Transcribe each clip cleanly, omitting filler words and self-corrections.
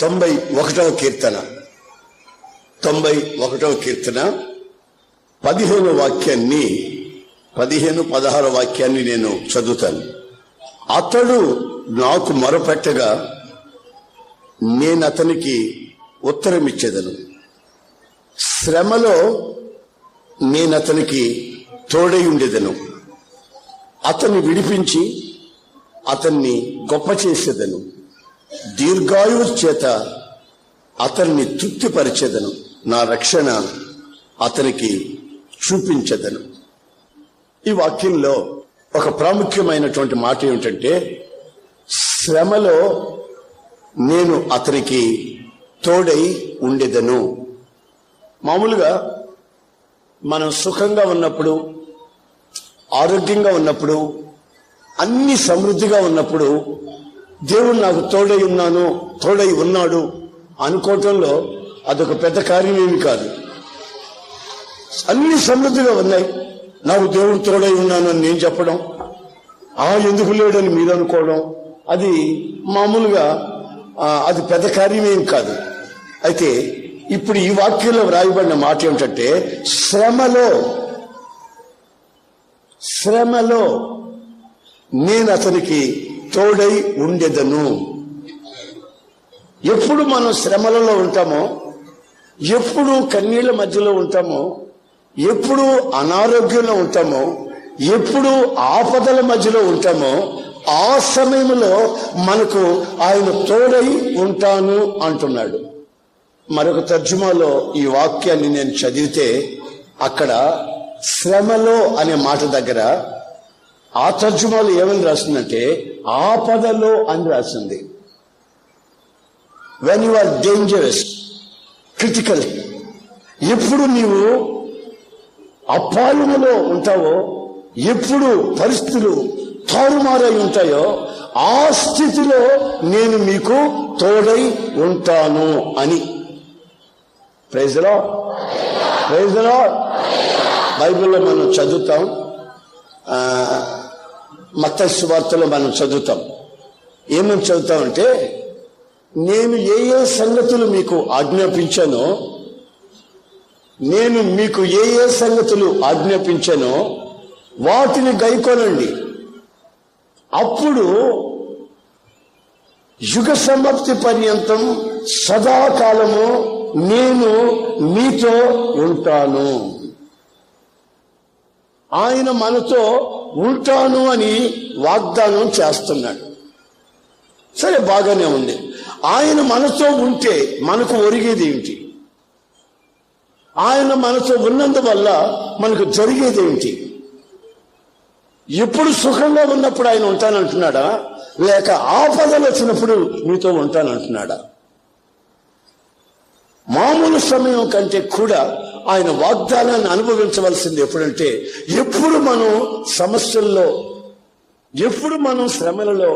91వ కీర్తన 15 వాక్యాన్ని 16 వాక్యాన్ని నేను చదువుతాను. అతడు నాకు మొరపెట్టగా నేను అతనికి ఉత్తరమిచ్చేదను. శ్రమలో నేను అతనికి తోడై ఉండేదను. అతన్ని విడిపించి అతన్ని గొప్ప చేసేదను. దీర్ఘాయువు చేత అతన్ని తృప్తిపరిచేదను. నా రక్షణ అతనికి చూపించదను. ఈ వాక్యంలో ఒక ప్రాముఖ్యమైనటువంటి మాట ఏమిటంటే, శ్రమలో నేను అతనికి తోడై ఉండేదను. మామూలుగా మనం సుఖంగా ఉన్నప్పుడు, ఆరోగ్యంగా ఉన్నప్పుడు, అన్ని సమృద్ధిగా ఉన్నప్పుడు దేవుడు నాకు తోడై ఉన్నాడు అనుకోవటంలో అదొక పెద్ద కార్యమేమి కాదు. అన్ని సమృద్ధిగా ఉన్నాయి, నాకు దేవుడు తోడై ఉన్నాను అని నేను చెప్పడం, ఎందుకు లేడని మీరు అనుకోవడం, అది మామూలుగా అది పెద్ద కార్యమేమి కాదు. అయితే ఇప్పుడు ఈ వాక్యంలో వ్రాయబడిన మాట ఏమిటంటే, శ్రమలో నేను అతనికి తోడై ఉండేదను. ఎప్పుడు మనం శ్రమలలో ఉంటామో, ఎప్పుడు కన్నీళ్ల మధ్యలో ఉంటామో, ఎప్పుడు అనారోగ్యంలో ఉంటామో, ఎప్పుడు ఆపదల మధ్యలో ఉంటామో, ఆ సమయంలో మనకు ఆయన తోడై ఉంటాను అంటున్నాడు. మరొక తర్జుమాలో ఈ వాక్యాన్ని నేను చదివితే, అక్కడ శ్రమలో అనే మాట దగ్గర ఆ తర్జుమాలో ఏమని రాసిందంటే, ఆపదలో అని రాసింది. When you are dangerous, critical, ఎప్పుడు నీవు అపాయములో ఉంటావో, ఎప్పుడు పరిస్థితులు తారుమారై ఉంటాయో, ఆ స్థితిలో నేను మీకు తోడై ఉంటాను అని. Praise the Lord, praise the Lord. బైబిల్లో మనం చదువుతాం, మత్తయి సువార్తలో మనం చదువుతాం. ఏమని చదువుతామంటే, నేను ఏ సంగతులు మీకు ఆజ్ఞాపించానో, వాటిని గైకొనండి, అప్పుడు యుగ సమాప్తి పర్యంతం సదాకాలము నేను మీతో ఉంటాను. ఆయన మనతో ఉంటాను అని వాగ్దానం చేస్తున్నాడు. సరే, బాగానే ఉంది. ఆయన మనతో ఉంటే మనకు ఒరిగేది ఏమిటి? ఆయన మనతో ఉన్నందువల్ల మనకు జరిగేది ఏమిటి? ఎప్పుడు సుఖంగా ఉన్నప్పుడు ఆయన ఉంటానంటున్నాడా, లేక ఆపదలు వచ్చినప్పుడు మీతో ఉంటానంటున్నాడా? మామూలు సమయం కంటే కూడా ఆయన వాగ్దానాన్ని అనుభవించవలసింది ఎప్పుడంటే, ఎప్పుడు మనం సమస్యల్లో, ఎప్పుడు మనం శ్రమలలో,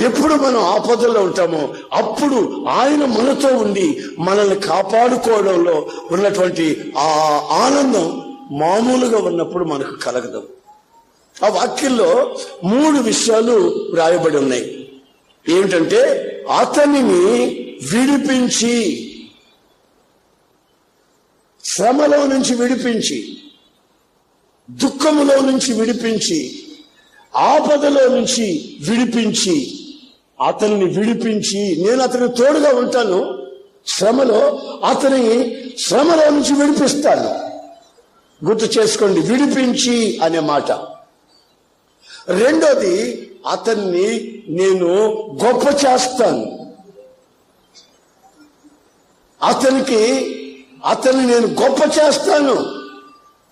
ఎప్పుడు మనం ఆపదల్లో ఉంటామో అప్పుడు ఆయన మనతో ఉండి మనల్ని కాపాడుకోవడంలో ఉన్నటువంటి ఆ ఆనందం మామూలుగా ఉన్నప్పుడు మనకు కలగదు. ఆ వాక్యంలో 3 విషయాలు రాయబడి ఉన్నాయి. ఏమిటంటే, అతనిని విడిపించి, శ్రమలో నుంచి విడిపించి, దుఃఖములో నుంచి విడిపించి, ఆపదలో నుంచి విడిపించి, అతన్ని విడిపించి నేను అతనికి తోడుగా ఉంటాను. శ్రమలో శ్రమలో నుంచి విడిపిస్తాను. గుర్తు చేసుకోండి, విడిపించి అనే మాట. రెండోది, అతన్ని నేను గొప్ప చేస్తాను. అతన్ని నేను గొప్ప చేస్తాను,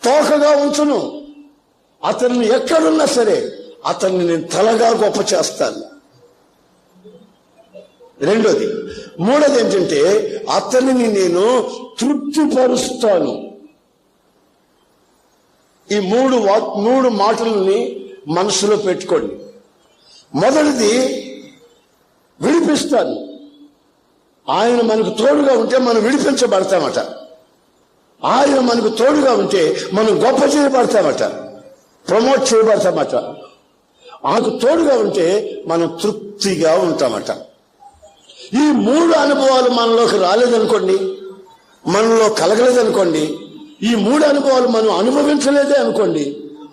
తోకగా ఉంచును. అతన్ని ఎక్కడున్నా సరే అతన్ని నేను తలగా గొప్ప చేస్తాను. రెండోది. మూడోది ఏంటంటే, అతనిని నేను తృప్తిపరుస్తాను. ఈ మూడు మాటలని మనసులో పెట్టుకోండి. మొదటిది, విడిపిస్తాను. ఆయన మనకు తోడుగా ఉంటే మనం విడిపించబడతామట. ఆయన మనకు తోడుగా ఉంటే మనం గొప్ప చేయబడతామట, ప్రమోట్ చేయబడతామట. ఆయనకు తోడుగా ఉంటే మనం తృప్తిగా ఉంటామట. ఈ 3 అనుభవాలు మనలోకి రాలేదనుకోండి, మనలో కలగలేదనుకోండి, ఈ 3 అనుభవాలు మనం అనుభవించలేదే అనుకోండి,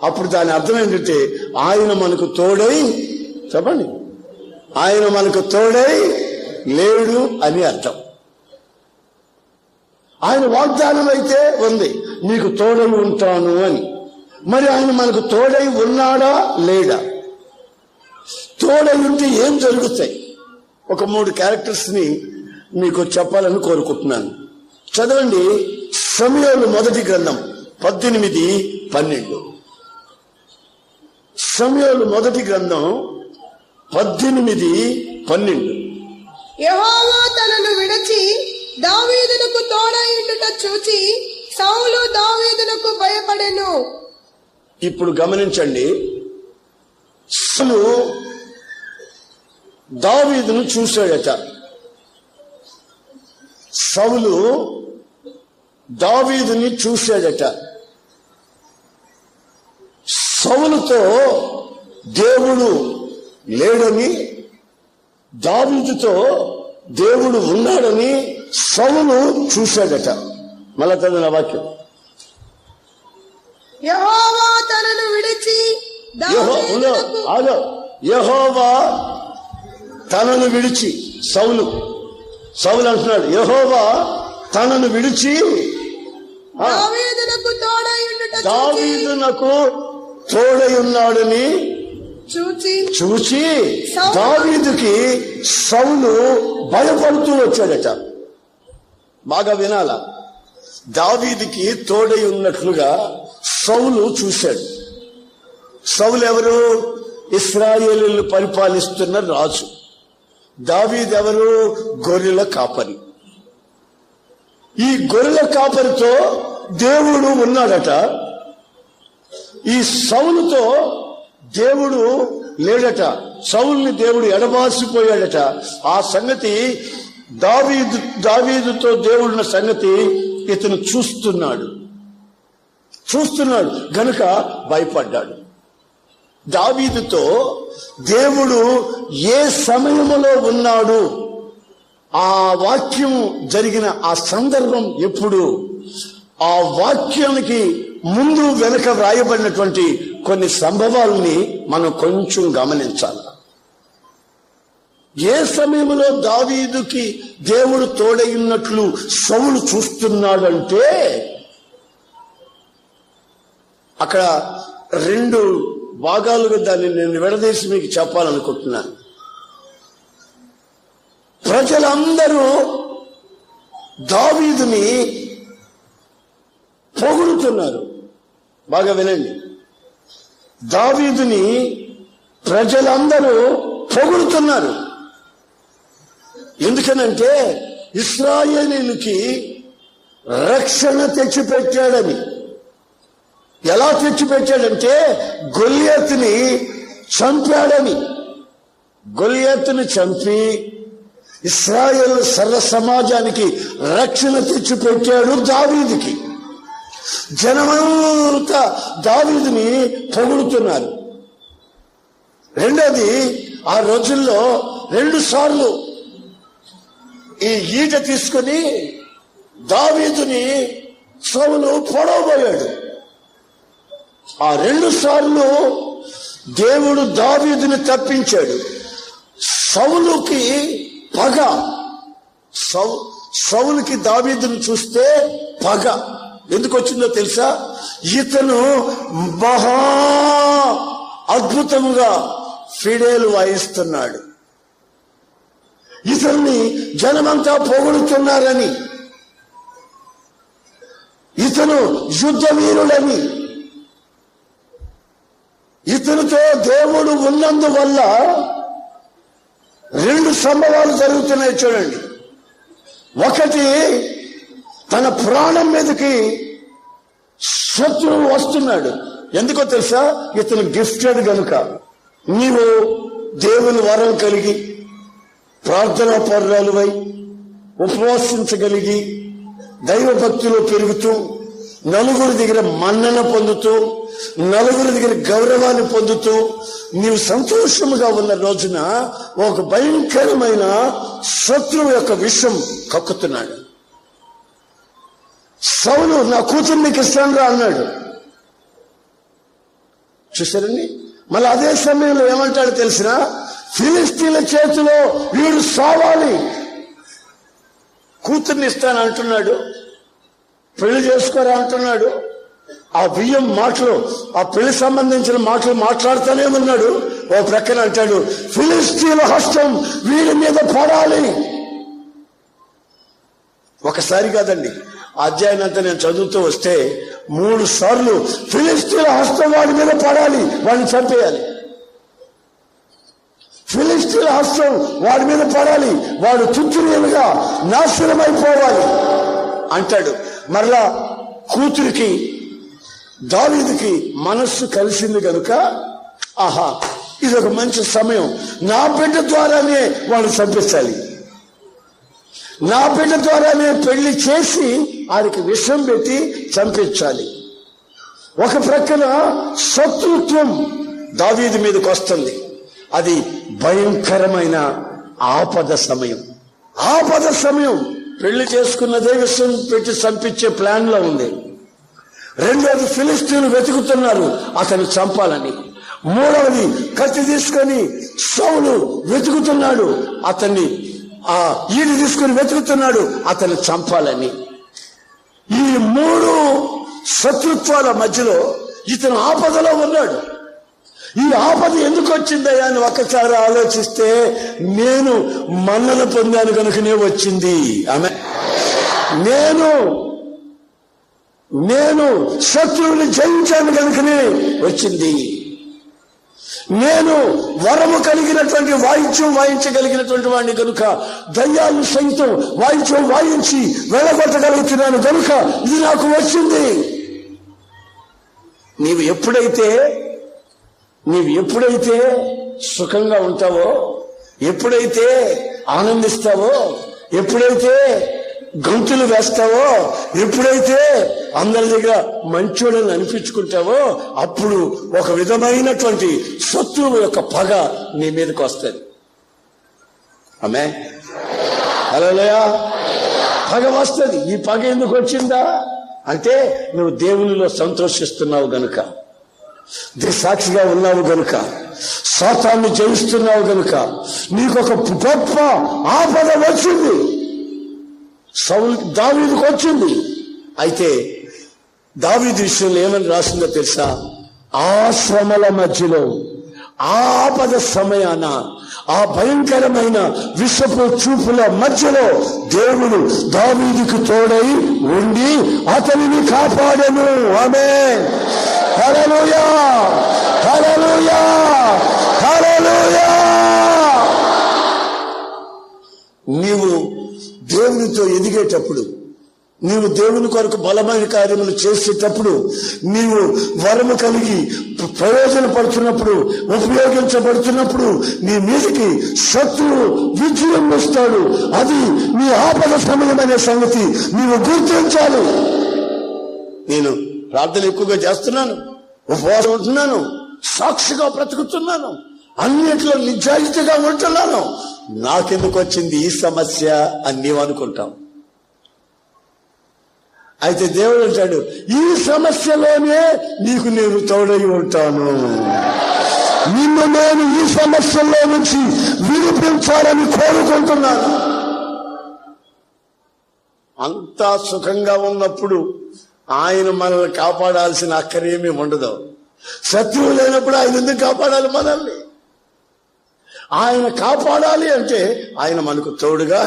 అప్పుడు దాని అర్థం ఏంటంటే ఆయన మనకు తోడై, చెప్పండి, ఆయన మనకు తోడై లేడు అని అర్థం. ఆయన వాగ్దానం అయితే ఉంది, నీకు తోడై ఉంటాను అని. మరి ఆయన మనకు తోడై ఉన్నాడా లేడా? తోడై ఉంటే ఏం జరుగుతాయి? ఒక 3 క్యారెక్టర్స్ ని మీకు చెప్పాలని కోరుకుంటున్నాను. చదవండి సమూయేలు మొదటి గ్రంథం 18:12. సమూయేలు మొదటి గ్రంథం 18:12. యెహోవా తనను విడిచి దావీదునకు తోడైయుండుట చూచి సౌలు దావీదునకు భయపడెను. ఇప్పుడు గమనించండి, సౌలు దావీదును చూశాడట. సౌలు దావీదుని చూశాడట. సౌలుతో దేవుడు లేడని, దావీదుతో దేవుడు ఉన్నాడని సౌలు చూశాడట. మళ్ళా చదివిన వాక్యం, యెహోవా తనను విడిచి యెహోవా తనను విడిచి, సౌలు అంటున్నాడు, యెహోవా తనను విడిచి దావీదునకు తోడై ఉన్నాడని చూచి దావీదుకి సౌలు భయపడుతూ వచ్చాడట. బాగా వినాల, దావీదుకి తోడై ఉన్నట్లుగా సౌలు చూశాడు. సౌలు ఎవరు? ఇశ్రాయేలును పరిపాలిస్తున్న రాజు. దావీదు ఎవరు? గొర్రెల కాపరి. ఈ గొర్రెల కాపరితో దేవుడు ఉన్నాడట. ఈ సౌలుతో దేవుడు లేడట. సౌలుని దేవుడు ఎడబాసిపోయాడట. ఆ సంగతి దావీదుతో దేవుడున్న సంగతి ఇతను చూస్తున్నాడు గనుక భయపడ్డాడు. దావీదుతో దేవుడు ఏ సమయంలో ఉన్నాడు, ఆ వాక్యం జరిగిన ఆ సందర్భం ఎప్పుడు, ఆ వాక్యానికి ముందు వెనుక వ్రాయబడినటువంటి కొన్ని సంభవాలని మనం కొంచెం గమనించాలి. ఏ సమయంలో దావీదుకి దేవుడు తోడైనట్లు సౌలు చూస్తున్నాడంటే, అక్కడ 2 భాగాలుగా దాన్ని నేను విడదీసి మీకు చెప్పాలనుకుంటున్నాను. ప్రజలందరూ దావీదుని పొగుడుతున్నారు. బాగా వినండి, దావీదుని ప్రజలందరూ పొగుడుతున్నారు. ఎందుకనంటే ఇశ్రాయేలీయులకి రక్షణ తెచ్చిపెట్టాడని. ఎలా తెచ్చిపెట్టాడంటే గొల్యాతుని చంపాడని. గొల్యాతుని చంపి ఇశ్రాయేలు సర్వ సమాజానికి రక్షణ తెచ్చిపెట్టాడు దావీదుకి. జనమంతా దావీదుని పొగుడుతున్నారు. రెండోది, ఆ రోజుల్లో 2 సార్లు ఈ ఈట తీసుకుని దావీదుని సౌలు పొడవబోయాడు. ఆ 2 సార్లు దేవుడు దావీదుని తప్పించాడు. సౌలుకి పగ, సౌలుకి దావీదుని చూస్తే పగ ఎందుకు వచ్చిందో తెలుసా? ఇతను మహా అద్భుతముగా ఫిడేలు వాయిస్తున్నాడు, ఇతన్ని జనమంతా పొగుడుతున్నారని, ఇతను యుద్ధ వీరుడని, ఇతనితో దేవుడు ఉన్నందువల్ల 2 సంభవాలు జరుగుతున్నాయి చూడండి. ఒకటి, తన ప్రాణం మీదకి శత్రువు వస్తున్నాడు. ఎందుకో తెలుసా? ఇతను గిఫ్టెడ్ గనుక. నీవు దేవుని వరం కలిగి, ప్రార్థనా పరురాలువై, ఉపవాసించగలిగి, దైవ భక్తిలో పెరుగుతూ, నలుగురి దగ్గర మన్నన పొందుతూ, నలుగురి దగ్గర గౌరవాన్ని పొందుతూ నీవు సంతోషముగా ఉన్న రోజున ఒక భయంకరమైన శత్రువు యొక్క విషం కక్కుతున్నాడు. సౌలు నా కూతురు నీకు ఇస్తాను రా అన్నాడు. చూసారండి? మళ్ళీ అదే సమయంలో ఏమంటాడు తెలిసినా, ఫిలిస్తీన్ల చేతిలో వీడు సావాలి, కూతుర్ని ఇస్తాను అంటున్నాడు, పెళ్లి చేసుకోరా అంటున్నాడు. ఆ బియ్యం మాటలు, ఆ పెళ్లి సంబంధించిన మాటలు మాట్లాడుతూనే ఉన్నాడు. ఓ ప్రక్కన అంటాడు, ఫిలిస్తీన్ల హస్తం వీడి మీద పడాలి. ఒకసారి కాదండి, అధ్యాయం అంతా నేను చదువుతూ వస్తే 3 సార్లు ఫిలిస్తీన్ల హస్తం వాడి మీద పడాలి, వాడిని చంపేయాలి. ఫిలిస్తీన్ల హస్తం వాడి మీద పడాలి, వాడు తుత్తురీలుగా నాశనమైపోవాలి అంటాడు. మరలా కూతురికి దావీదుకి మనస్సు కలిసింది కనుక, ఆహా ఇదొక మంచి సమయం, నా బిడ్డ ద్వారానే వాడు చంపించాలి, నా బిడ్డ ద్వారానే పెళ్లి చేసి వారికి విషం పెట్టి చంపించాలి. ఒక ప్రక్కన శత్రుత్వం దావీదు మీదకి వస్తుంది. అది భయంకరమైన ఆపద సమయం. ఆపద సమయం. పెళ్లి చేసుకున్నదే విషం పెట్టి చంపించే ప్లాన్ లో ఉంది. రెండోది, ఫిలిస్తీన్లు వెతుకుతున్నారు అతను చంపాలని. మూడవది, కత్తి తీసుకొని సౌలు వెతుకుతున్నాడు, అతన్ని ఈడు తీసుకుని వెతుకుతున్నాడు అతను చంపాలని. ఈ 3 శత్రుత్వాల మధ్యలో ఇతను ఆపదలో ఉన్నాడు. ఈ ఆపద ఎందుకు వచ్చిందయ్యా అని ఒక్కసారి ఆలోచిస్తే, నేను మన్నన పొందాను కనుకనే వచ్చింది. ఆమె నేను శత్రువుని జయించాను కనుకనే వచ్చింది. నేను వరము కలిగినటువంటి వాయిద్యం వాయించగలిగినటువంటి వాడిని కనుక, దయ్యాలు సైతం వాయిద్యం వాయించి వెళ్ళగొట్టగలుగుతున్నాను కనుక ఇది నాకు వచ్చింది. నీవు ఎప్పుడైతే సుఖంగా ఉంటావో, ఎప్పుడైతే ఆనందిస్తావో, ఎప్పుడైతే గంతులు వేస్తావో, ఎప్పుడైతే అందరి దగ్గర మంచోడని అనిపించుకుంటావో, అప్పుడు ఒక విధమైనటువంటి శత్రువు యొక్క పగ నీ మీదకి వస్తుంది. ఆమె హల్లెలూయా. పగ వస్తుంది. ఈ పగ ఎందుకు వచ్చిందా అంటే, నువ్వు దేవునిలో సంతోషిస్తున్నావు గనుక, సాక్షిగా ఉన్నావు గనుక, సాతాన్ని జయిస్తున్నావు గనుక నీకొక గొప్ప ఆపద వచ్చింది. దావీదుకు వచ్చింది. అయితే దావీదు విషయంలో ఏమని రాసిందో తెలుసా? ఆ శ్రమల మధ్యలో, ఆ ఆపద సమయాన, ఆ భయంకరమైన విషపు చూపుల మధ్యలో దేవుడు దావీదుకు తోడై ఉండి అతనిని కాపాడెను. ఆమేన్. హల్లెలూయా, హల్లెలూయా, హల్లెలూయా. నీవు దేవునితో ఎదిగేటప్పుడు, నీవు దేవుని కొరకు బలమైన కార్యములు చేసేటప్పుడు, నీవు వరము కలిగి ప్రయోజనపడుతున్నప్పుడు, ఉపయోగించబడుతున్నప్పుడు నీ మీదకి శత్రువు విజయం వస్తాడు. అది నీ ఆపద సమయమనే సంగతి నీవు గుర్తించాలి. నేను ప్రార్థన ఎక్కువగా చేస్తున్నాను, ఉపవాసం ఉంటున్నాను, సాక్షిగా బ్రతుకుతున్నాను, అన్నిట్లో నిజాయితీగా ఉంటున్నాను, నాకెందుకు వచ్చింది ఈ సమస్య అని నీవు అనుకుంటావు. అయితే దేవుడు అంటాడు, ఈ సమస్యలోనే నీకు నేను తోడై ఉంటాను, నిన్ను నేను ఈ సమస్యలో నుంచి విడిపించాలని కోరుకుంటున్నాను. అంతా సుఖంగా ఉన్నప్పుడు ఆయన మనల్ని కాపాడాల్సిన అక్కరేమీ ఉండదు. శత్రువు లేనప్పుడు ఆయన ఎందుకు కాపాడాలి మనల్ని? ఆయన కాపాడాలి అంటే ఆయన మనకు తోడుగా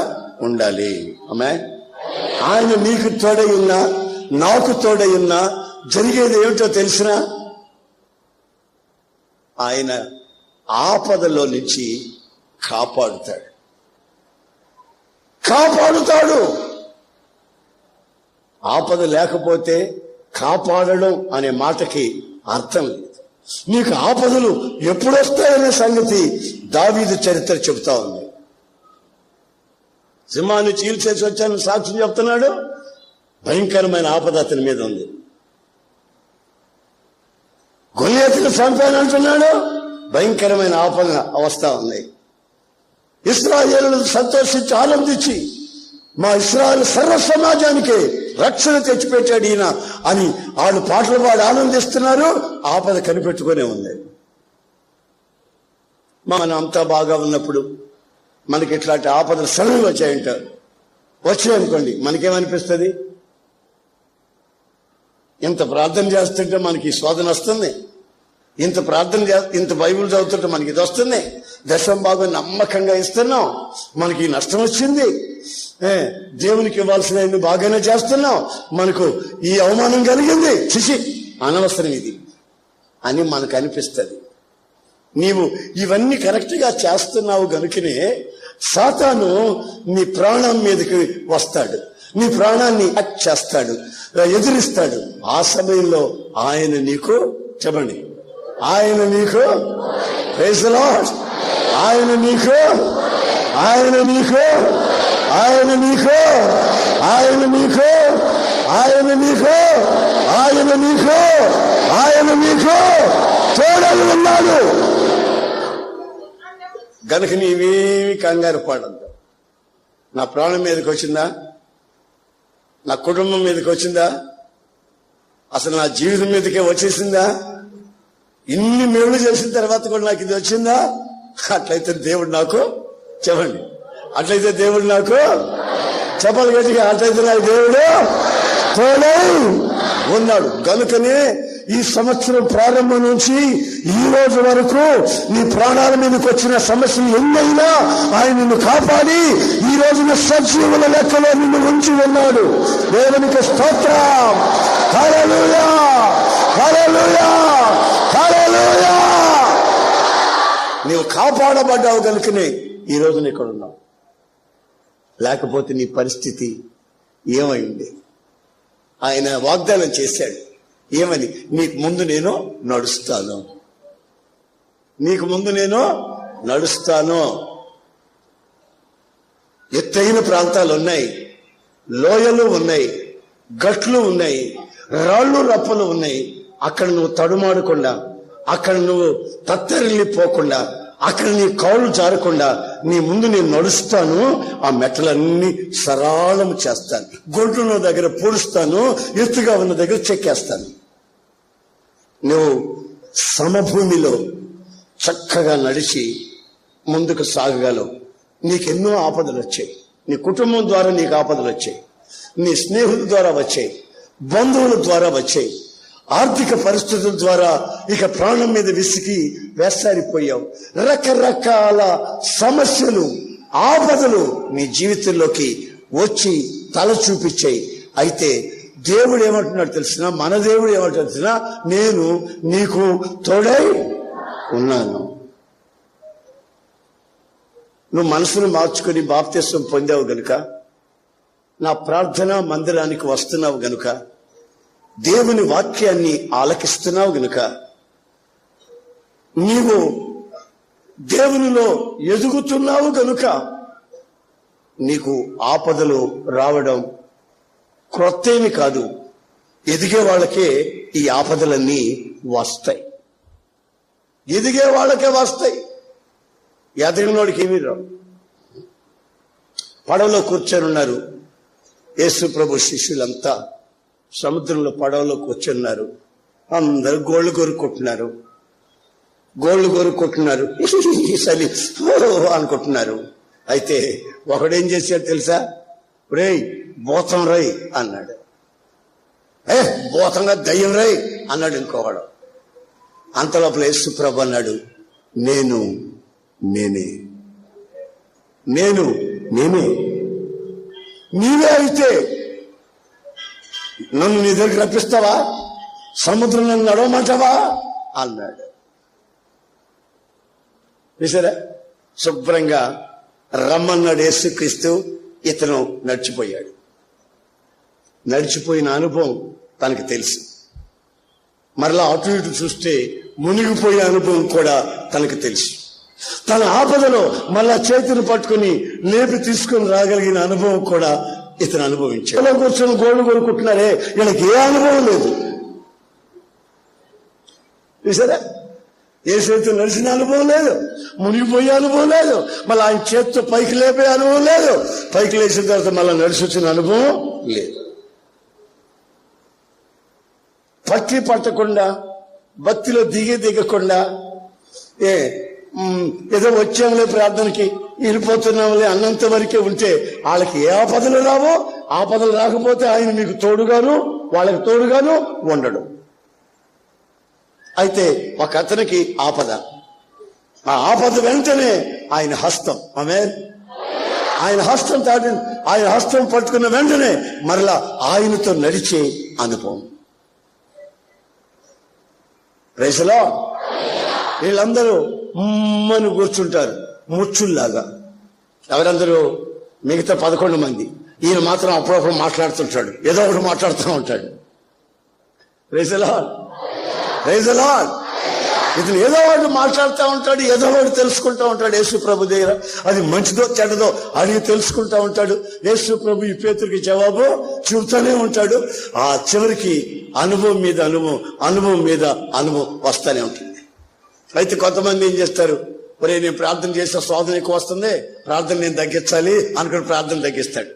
ఉండాలి. ఆమె ఆయన నీకు తోడై ఉన్నా, నాకు తోడై ఉన్నా జరిగేది ఏమిటో తెలిసినా, ఆయన ఆపదలో నుంచి కాపాడుతాడు. ఆపద లేకపోతే కాపాడడం అనే మాటకి అర్థం లేదు. నీకు ఆపదలు ఎప్పుడొస్తాయనే సంగతి దావీదు చరిత్ర చెబుతా ఉంది. సింహాన్ని చీల్చేసి వచ్చాను సాక్ష్యం చెప్తున్నాడు. భయంకరమైన ఆపద అతని మీద ఉంది. గొలియాతును చంపానంటున్నాడు. భయంకరమైన ఆపద అవస్థ ఉంది. ఇశ్రాయేలు సంతోషించి ఆనందించి మా ఇశ్రాయేలు సర్వ సమాజానికి రక్షణ తెచ్చిపెట్టాడు ఈయన అని వాళ్ళు పాటలు పాడి ఆనందిస్తున్నారు. ఆపద కనిపెట్టుకునే ఉంది. మనం అంతా బాగా ఉన్నప్పుడు మనకి ఇట్లాంటి ఆపదలు సడన్గా వచ్చాయంటారు. వచ్చాయనుకోండి, మనకేమనిపిస్తుంది? ఇంత ప్రార్థన చేస్తుంటే మనకి శోధన వస్తుంది, ఇంత బైబిల్ చదువుతుంటే మనకి ఇది వస్తుంది, దశం భాగం నమ్మకంగా ఇస్తున్నాం, మనకి నష్టం వచ్చింది, దేవునికి ఇవ్వాల్సిన బాగానే చేస్తున్నాం, మనకు ఈ అవమానం కలిగింది, చిచి అనవసరం ఇది అని మనకు అనిపిస్తుంది. నీవు ఇవన్నీ కరెక్ట్ గా చేస్తున్నావు గనుకనే సాతాను నీ ప్రాణం మీదకి వస్తాడు, నీ ప్రాణాన్ని చేస్తాడు, ఎదిరిస్తాడు. ఆ సమయంలో ఆయన నీకు చెప్పండి, ఆయన నీకు ప్రైజ్ ది లార్డ్, ఆయన నీకు ఆయన నీకు ఆయన నీకు ఆయన నీకు ఆయన నీకు ఆయన నీకు ఆయన నీకు తోడై ఉన్నాడు గనుక నీవేమి కంగారు పడద్దు. నా ప్రాణం మీదకి వచ్చిందా, నా కుటుంబం మీదకి వచ్చిందా, అసలు నా జీవితం మీదకే వచ్చేసిందా, ఇన్ని మేలు చేసిన తర్వాత కూడా నాకు ఇది వచ్చిందా? అట్లయితే దేవుడు నాకు చెప్పండి, అట్లయితే దేవుడు నాకు చెప్పాలి గట్టిగా, అట్లయితే నాకు దేవుడు తోడై ఉన్నాడు. గనుకనే ఈ సంవత్సరం ప్రారంభం నుంచి ఈ రోజు వరకు నీ ప్రాణాల మీదకి వచ్చిన సమస్యలు ఎన్నైనా ఆయన నిన్ను కాపాడి ఈ రోజున సజీవుల లెక్కలో నిన్ను ఉంచి ఉన్నాడు. దేవునికి స్తోత్రం. హల్లెలూయా హల్లెలూయా హల్లెలూయా. నీవు కాపాడబడ్డావు కనుకనే ఈ రోజున ఇక్కడ ఉన్నావు. లేకపోతే నీ పరిస్థితి ఏమైంది? ఆయన వాగ్దానం చేశాడు, ఏమని? నీకు ముందు నేను నడుస్తాను, నీకు ముందు నేను నడుస్తాను. ఎత్తైన ప్రాంతాలు ఉన్నాయి, లోయలు ఉన్నాయి, గట్లు ఉన్నాయి, రాళ్ళు రప్పలు ఉన్నాయి. అక్కడ నువ్వు తడుమాడకుండా, అక్కడ నువ్వు తత్తరిల్లిపోకుండా, అక్కడ నీ కాళ్ళు జారకుండా నీ ముందు నేను నడుస్తాను. ఆ మెట్లన్నీ సరళం చేస్తాను, గొడ్డున్న దగ్గర పూడుస్తాను, ఎత్తుగా ఉన్న దగ్గర చెక్కేస్తాను. నువ్వు సమభూమిలో చక్కగా నడిచి ముందుకు సాగగలవు. నీకెన్నో ఆపదలు వచ్చాయి, నీ కుటుంబం ద్వారా నీకు ఆపదలు వచ్చాయి, నీ స్నేహితుల ద్వారా వచ్చాయి, బంధువుల ద్వారా వచ్చాయి, ఆర్థిక పరిస్థితుల ద్వారా ఇక ప్రాణం మీద విసిగి వేసారిపోయావు. రకరకాల సమస్యలు, ఆపదలు నీ జీవితంలోకి వచ్చి తల చూపించాయి. అయితే దేవుడు ఏమంటున్నాడు తెలిసిన, మన దేవుడు ఏమంటున్నాడు తెలిసిన, నేను నీకు తోడై ఉన్నాను. నువ్వు మనసును మార్చుకొని బాప్తిస్వం పొందావు గనుక, నా ప్రార్థనా మందిరానికి వస్తున్నావు గనుక, దేవుని వాక్యాన్ని ఆలకిస్తున్నావు గనుక, నీవు దేవునిలో ఎదుగుతున్నావు గనుక నీకు ఆపదలు రావడం క్రొత్తేమి కాదు. ఎదిగే వాళ్ళకే ఈ ఆపదలన్నీ వస్తాయి, ఎదిగే వాళ్ళకే వస్తాయి. ఎదగినోడికి ఏమీ రావు. పడవలో కూర్చొని ఉన్నారు యేసు ప్రభు శిష్యులంతా, సముద్రంలో పడవలో కూర్చున్నారు. అందరూ గోళ్లు కొరుక్కుంటున్నారు, గోళ్లు కొరుక్కుంటున్నారు, సలి అనుకుంటున్నారు. అయితే ఒకడేం చేశాడు తెలుసా? రేయ్ భూతం రై అన్నాడు. భూతంగా దయ్యం రై అన్నాడు ఇంకొకడు. అంతలోపల యేసు ప్రభు అన్నాడు, నేను నేనే, నేను నేనే. నీవే అయితే నన్ను నీ దగ్గర రప్పిస్తావా? సముద్రం నన్ను నడవమంటావా అన్నాడు. చూసారా, శుభ్రంగా రమ్మన్నాడు యేసుక్రీస్తు. ఇతను నడిచిపోయాడు. నడిచిపోయిన అనుభవం తనకు తెలుసు. మరలా అటు ఇటు చూస్తే మునిగిపోయే అనుభవం కూడా తనకు తెలుసు. తన ఆపదలో మళ్ళా చేతిని పట్టుకుని లేపి తీసుకుని రాగలిగిన అనుభవం కూడా ఇతను అనుభవించాడు. కూర్చొని గోళ్ళు కొనుక్కుంటున్నారే, వీళ్ళకి ఏ అనుభవం లేదు. చూసారా? యేసుతో నడిచిన అనుభవం లేదు, మునిగిపోయే అనుభవం లేదు, మళ్ళీ ఆయన చేతితో పైకి లేపే అనుభవం లేదు, పైకి లేచిన తర్వాత మళ్ళీ నడిచి వచ్చిన అనుభవం లేదు. పట్టి పట్టకుండా, భక్తిలో దిగకుండా, ఏదో వచ్చాములే ప్రార్థనకి, వెళ్ళిపోతున్నాములే అన్నంత వరకే ఉంటే వాళ్ళకి ఏ ఆపదలు రావో, ఆపదలు రాకపోతే ఆయన మీకు తోడుగాను వాళ్ళకి తోడుగాను ఉండడు. అయితే ఒక అతనికి ఆపద, ఆ ఆపద వెంటనే ఆయన హస్తం, ఆయన హస్తం పట్టుకున్న వెంటనే మరలా ఆయనతో నడిచే అనుభవం. ప్రైజ్లో వీళ్ళందరూ ఉమ్మని కూర్చుంటారు ముచ్చుల్లాగా. ఎవరందరూ? మిగతా 11 మంది. ఈయన మాత్రం అప్పుడప్పుడు మాట్లాడుతుంటాడు, ఏదో ఒకటి మాట్లాడుతూ ఉంటాడు. Praise the Lord. ఇతను ఏదో ఒకటి మాట్లాడుతూ ఉంటాడు, ఏదో ఒకటి తెలుసుకుంటూ ఉంటాడు యేసు ప్రభు దగ్గర. అది మంచిదో చెడ్డదో అడిగి తెలుసుకుంటూ ఉంటాడు. యేసు ప్రభు ఈ పేతురికి జవాబు చెబుతూనే ఉంటాడు. ఆ చివరికి అనుభవం మీద అనుభవం వస్తూనే ఉంటుంది. అయితే కొంతమంది ఏం చేస్తారు, ఒరే నేను ప్రార్థన చేస్తే శోధన ఎక్కువ వస్తుంది, ప్రార్థన నేను తగ్గించాలి అనుకుని ప్రార్థన తగ్గిస్తాడు.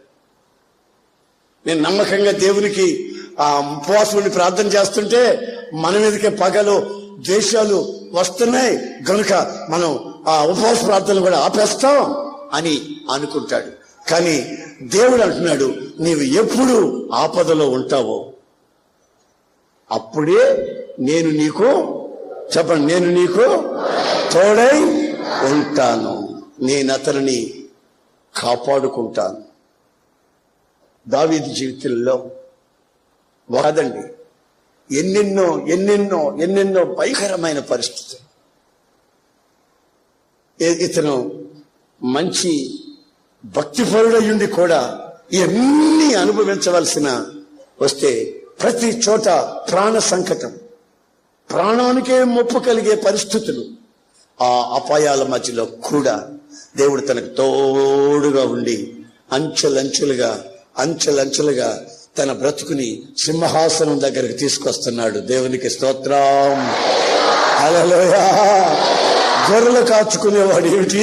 నేను నమ్మకంగా దేవునికి ఉపవాసం ఉండి ప్రార్థన చేస్తుంటే మన మీదకే పగలు ద్వేషాలు వస్తున్నాయి గనుక మనం ఆ ఉపవాస ప్రార్థనలు కూడా ఆపేస్తాం అని అనుకుంటాడు. కానీ దేవుడు అంటున్నాడు, నీవు ఎప్పుడు ఆపదలో ఉంటావో అప్పుడే నేను నీకు తోడై ఉంటాను, నేను అతనిని కాపాడుకుంటాను. దావీదు జీవితంలో కాదండి, ఎన్నెన్నో భయంకరమైన పరిస్థితులు. ఇతను మంచి భక్తిపరుడయ్యుండి కూడా ఇవన్నీ అనుభవించవలసిన వస్తే ప్రతి చోట ప్రాణ సంకటం, ప్రాణానికే ముప్పు కలిగే పరిస్థితులు. ఆ అపాయాల మధ్యలో కూడా దేవుడు తనకు తోడుగా ఉండి అంచెలంచెలుగా తన బ్రతుకుని సింహాసనం దగ్గరికి తీసుకొస్తున్నాడు. దేవునికి స్తోత్రం. హల్లెలూయా. గొర్రెలు కాచుకునేవాడు ఏమిటి,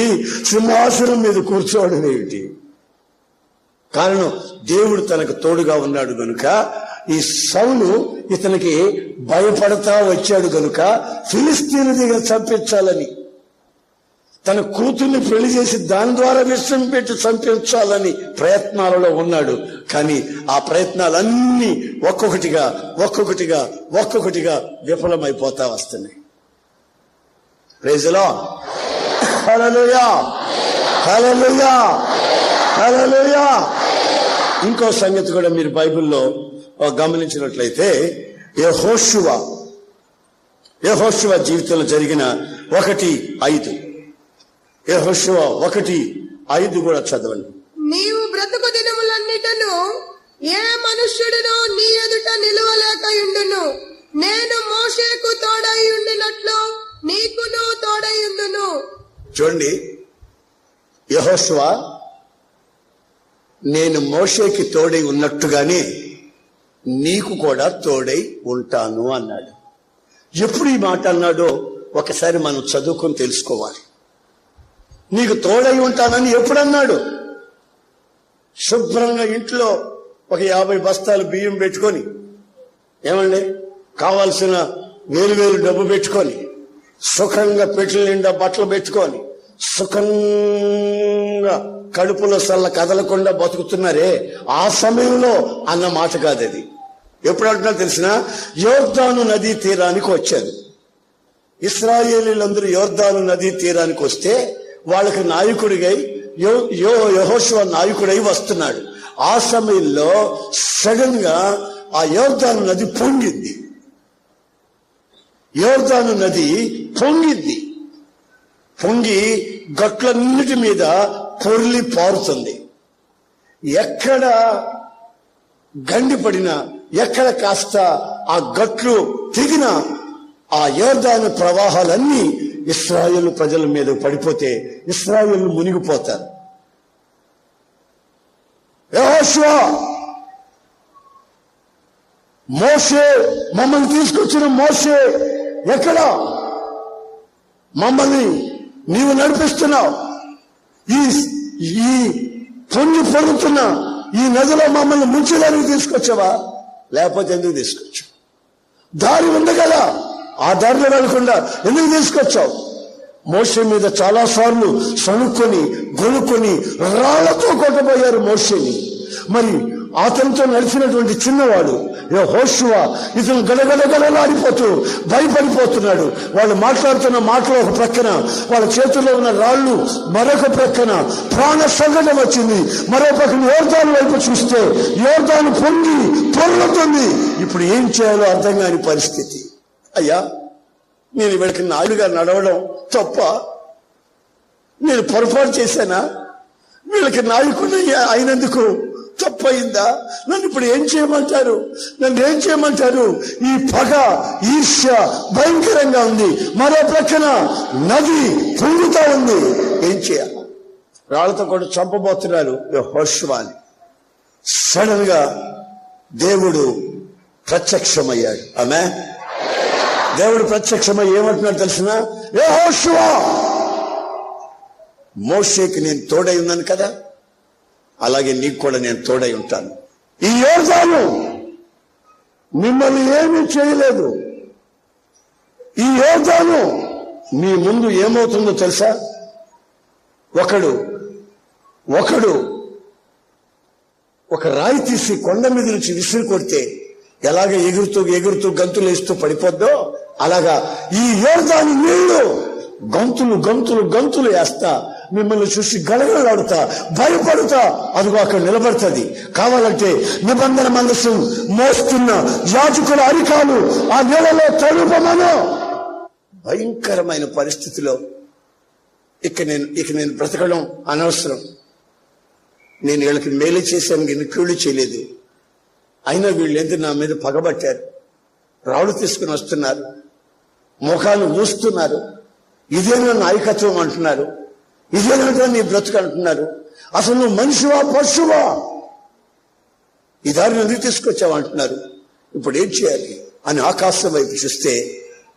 సింహాసనం మీద కూర్చోవడం ఏమిటి? కారణం దేవుడు తనకు తోడుగా ఉన్నాడు గనుక. ఈ సౌలు ఇతనికి భయపడతా వచ్చాడు గనుక ఫిలిస్తీను దగ్గర చంపించాలని, తన కూతుర్ని పెళ్లి చేసి దాని ద్వారా విషం పెట్టి చంపించాలని ప్రయత్నాలలో ఉన్నాడు. కానీ ఆ ప్రయత్నాలన్నీ ఒక్కొక్కటిగా విఫలమైపోతా వస్తున్నాయి. Praise the Lord. Hallelujah, hallelujah, hallelujah. ఇంకో సంగతి కూడా మీరు బైబిల్లో గమనించినట్లయితే యెహోషువ జీవితంలో జరిగిన 1:5 యెహోషువ 1:5 కూడా చదవండి. నీవు బ్రతుకు దినములన్నిటను ఏ మనుష్యుడును నీ ఎదుట నిలువలేకయుండును. నేను మోషేకు తోడై ఉండినట్లు నీకును తోడై ఉండును. చూడండి, యెహోషువ నేను మోషేకి తోడై ఉన్నట్టుగానే నీకు కూడా తోడై ఉంటాను అన్నాడు. ఎప్పుడు ఈ మాట అన్నాడో ఒకసారి మనం చదువుకొని తెలుసుకోవాలి. నీకు తోడై ఉంటానని ఎప్పుడన్నాడు? శుభ్రంగా ఇంట్లో ఒక 50 బస్తాలు బియ్యం పెట్టుకొని, ఏమండి కావాల్సిన వేలు డబ్బు పెట్టుకొని, సుఖంగా పెట్టెల నిండా బట్టలు పెట్టుకొని, సుఖంగా కడుపులో సల్ల కదలకుండా బతుకుతున్నారే, ఆ సమయంలో అన్న మాట కాదు అది. ఎప్పుడు అంటున్నా తెలిసిన, యోర్దాను నదీ తీరానికి వచ్చారు. ఇశ్రాయేలీలందరూ యోర్దాను నదీ తీరానికి వస్తే వాళ్ళకి నాయకుడిగై యెహోషువ నాయకుడై వస్తున్నాడు. ఆ సమయంలో సడన్ గా ఆ యోర్దాను నది పొంగింది. యోర్దాను నది పొంగి గట్లన్నిటి మీద పొర్లి పారుతుంది. ఎక్కడ గండిపడినా, ఎక్కడ కాస్త ఆ గట్లు తెగిన ఆ యోర్దాను ప్రవాహాలన్నీ ఇశ్రాయేలు ప్రజల మీద పడిపోతే ఇశ్రాయేలు మునిగిపోతారు. యెహోషువ, మోషే మమ్మల్ని తీసుకొచ్చిన మోషే ఎక్కడా మమ్మల్ని నీవు నడిపిస్తున్నావు? ఈ పొంగి పొరుగుతున్న ఈ నదిలో మమ్మల్ని ముంచేదానికి తీసుకొచ్చావా? లేకపోతే ఎందుకు తీసుకొచ్చావు? దారి ఉంది కదా, ఆ దారిలో వెళ్లకుండా ఎందుకు తీసుకొచ్చావు? మోషే మీద చాలా సార్లు సణుక్కొని గొనుక్కొని రాళ్లతో కొట్టబోయారు మోషేని. మరి అతనితో నడిచినటువంటి చిన్నవాడు యెహోషువ, ఇతను గడగడగడలాడిపోతూ భయపడిపోతున్నాడు. వాళ్ళు మాట్లాడుతున్న మాటలు ఒక ప్రక్కన, వాళ్ళ చేతుల్లో ఉన్న రాళ్లు మరొక ప్రక్కన. ప్రాణ సంకటం వచ్చింది. మరో పక్కన యోర్దాను వైపు చూస్తే యోర్దాను పొంగి పొర్లుతుంది. ఇప్పుడు ఏం చేయాలో అర్థం కాని పరిస్థితి. అయ్యా, నేను వీళ్ళకి నాయుడుగా నడవడం తప్ప? నేను పొరపాటు చేశానా? వీళ్ళకి నాయకుడు అయినందుకు తప్పయిందా? నన్ను ఇప్పుడు ఏం చేయమంటారు? నన్ను ఏం చేయమంటారు? ఈ పగ, ఈర్ష్య భయంకరంగా ఉంది. మరో ప్రక్కన నది పొంగుతా ఉంది. ఏం చేయాలి? రాళ్లతో కూడా చంపబోతున్నారు యెహోషువని. సడన్ గా దేవుడు ప్రత్యక్షమయ్యాడు. ఆమె దేవుడు ప్రత్యక్షమై ఏమంటున్నాడు తెలిసిన? యెహోషువ, మోషేకి నేను తోడై ఉన్నాను కదా, అలాగే నీకు కూడా నేను తోడై ఉంటాను. ఈ యోర్దాను మిమ్మల్ని ఏమీ చేయలేదు. ఈ యోర్దాను మీ ముందు ఏమవుతుందో తెలుసా? ఒకడు ఒక రాయి తీసి కొండ మీద నుంచి విసిరి కొడితే ఎలాగ ఎగురుతూ గంతులు వేస్తూ పడిపోద్దో, అలాగా ఈ యోర్దాను నీళ్లు గంతులు వేస్తా మిమ్మల్ని చూసి గడగడలాడుతా భయపడుతా అదిగో అక్కడ నిలబడుతుంది. కావాలంటే నిబంధన మందసం మోస్తున్న యాజకుల అరికాలు ఆ నీళ్ళలో తడుపమను. భయంకరమైన పరిస్థితిలో ఇక నేను బ్రతకడం అనవసరం. నేను వీళ్ళకి మేలు చేశాను, ఎన్ని కీళ్లు చేయలేదు. అయినా వీళ్ళు ఎందుకు నా మీద పగబట్టారు? రాళ్ళు తీసుకుని వస్తున్నారు, ముఖాలు ఊస్తున్నారు. ఇదేనా నాయకత్వం అంటున్నారు, ఇదేనా నీ బ్రతుకు అంటున్నారు. అసలు నువ్వు మనిషివా పశువా? ఈ దారిని ఎందుకు తీసుకొచ్చావు అంటున్నారు. ఇప్పుడు ఏం చేయాలి అని ఆకాశం వైపు చూస్తే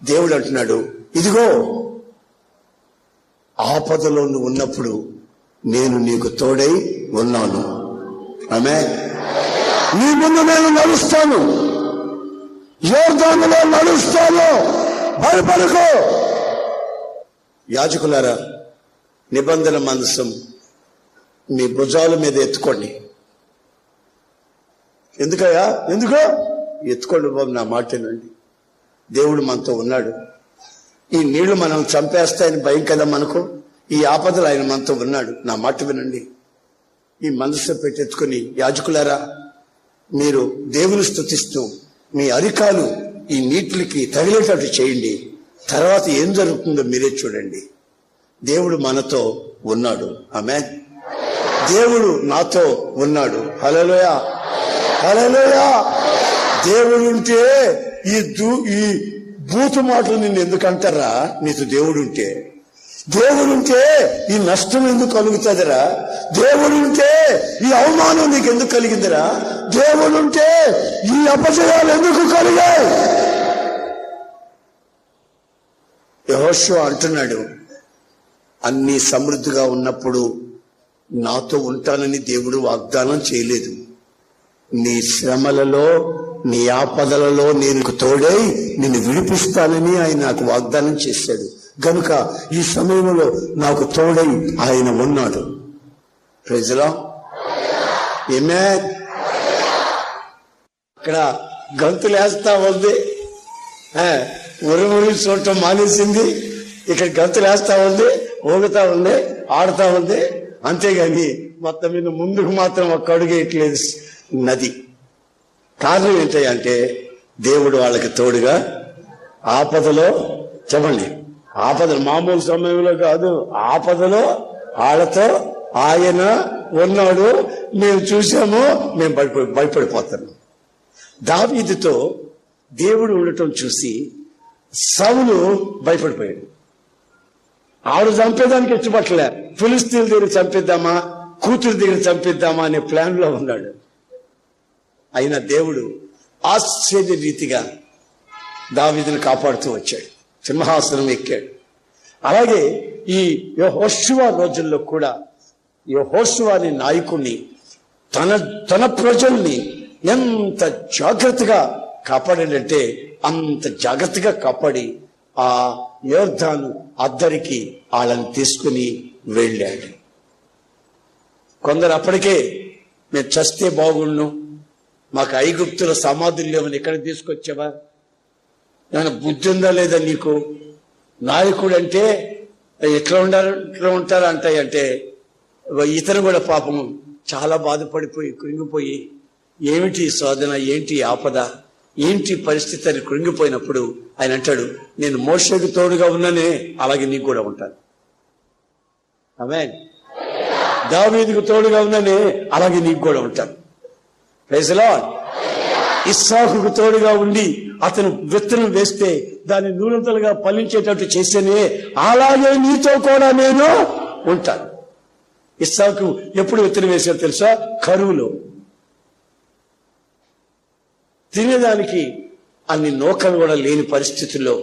దేవుడు అంటున్నాడు, ఇదిగో ఆపదలో నువ్వు ఉన్నప్పుడు నేను నీకు తోడై ఉన్నాను. ఆమేన్. నీ ముందు నేను నడుస్తాను, యోర్దానులో నడుస్తాను, భయపడకు. యాజకులారా, నిబంధన మందసం మీ భుజాల మీద ఎత్తుకోండి. ఎందుకయ్యా? ఎందుకో ఎత్తుకోండి బాబు, నా మాట వినండి. దేవుడు మనతో ఉన్నాడు. ఈ నీళ్లు మనం చంపేస్తాయని భయం కదా మనకు. ఈ ఆపదలు ఆయన మనతో ఉన్నాడు. నా మాట వినండి. ఈ మందసం పెట్టి ఎత్తుకొని, యాజకులారా మీరు దేవుని స్తుతిస్తూ మీ అరికాలు ఈ నీటికి తగిలేటట్టు చేయండి. తర్వాత ఏం జరుగుతుందో మీరే చూడండి. దేవుడు మనతో ఉన్నాడు. ఆమేన్. దేవుడు నాతో ఉన్నాడు. హల్లెలూయా, హల్లెలూయా. దేవుడుంటే ఈ బూతు మాటలు నిన్ను ఎందుకు అంటారా? నీతో దేవుడుంటే, దేవుడుంటే ఈ నష్టం ఎందుకు కలుగుతుందిరా? దేవుడుంటే ఈ అవమానం నీకు ఎందుకు కలిగిందిరా? దేవుడుంటే ఈ అపజయాలు ఎందుకు కలిగాయి? యెహోషువ అంటున్నాడు, అన్ని సమృద్ధిగా ఉన్నప్పుడు నాతో ఉంటానని దేవుడు వాగ్దానం చేయలేదు. నీ శ్రమలలో, నీ ఆపదలలో నేను తోడై నిన్ను విడిపిస్తానని ఆయన నాకు వాగ్దానం చేశాడు. గనుక ఈ సమయంలో నాకు తోడై ఆయన ఉన్నాడు. Praise the Lord. ఆమేన్. ఇక్కడ గంతులేస్తా ఉంది, ఉరుమురి చూడటం మానేసింది. ఇక్కడ గంతులేస్తా ఉంది, ఊగుతా ఉంది, ఆడుతా ఉంది. అంతేగాని మొత్తం మీద ముందుకు మాత్రం ఒక్క అడుగు వేయట్లేదు నది. కారణం ఏంటంటే దేవుడు వాళ్ళకి తోడుగా ఆపదలో, చెప్పండి, ఆపదలు మామూలు సమయంలో కాదు, ఆపదలో వాళ్ళతో ఆయన ఉన్నాడు. మేము చూసాము, మేము భయపడిపోతాము. దావీదుతో దేవుడు ఉండటం చూసి సౌలు భయపడిపోయాడు. ఆడు చంపేదానికి ఇష్టపట్టలే. ఫిలిస్తీన్ల దగ్గర చంపిద్దామా, కూతురు దగ్గర చంపిద్దామా అనే ప్లాన్ లో ఉన్నాడు. అయినా దేవుడు ఆశ్చర్య రీతిగా దావీదును కాపాడుతూ వచ్చాడు. సింహాసనం ఎక్కాడు. అలాగే ఈ యెహోషువ రోజుల్లో కూడా యెహోషువ అనే నాయకుడిని తన ప్రజల్ని ఎంత జాగ్రత్తగా కాపాడాడంటే అంత జాగ్రత్తగా కాపాడి ఆ యోర్దాను అద్దరికి వాళ్ళని తీసుకుని వెళ్ళాడు. కొందరు అప్పటికే మేము చస్తే బాగుండు, మాకు ఐగుప్తుల సమాధులు లేవని ఎక్కడ తీసుకొచ్చావా, ఏమైనా బుద్ధి ఉందా లేదా నీకు, నాయకుడు అంటే ఎట్లా ఉంటారు అంటాయి అంటే ఇతను కూడా పాపం చాలా బాధపడిపోయి కృంగిపోయి ఏమిటి శోధన, ఏంటి ఆపద, ఏంటి పరిస్థితి అని కృంగిపోయినప్పుడు ఆయన అంటాడు, నేను మోషేకు తోడుగా ఉన్నానే అలాగే నీకు కూడా ఉంటాను. ఆమేన్. దావీదుకు తోడుగా ఉన్నానే అలాగే నీకు కూడా ఉంటాను. Praise the lord. ఇస్సాకుకు తోడుగా ఉండి అతను విత్తనం వేస్తే దాన్ని నూరంతలుగా ఫలించేటట్టు చేస్తేనే అలాగే నీతో కూడా నేను ఉంటాను. ఇస్సాకు ఎప్పుడు విత్తనం వేసారో తెలుసా? కరువులో. తినేదానికి అన్ని నూకలు కూడా లేని పరిస్థితుల్లో,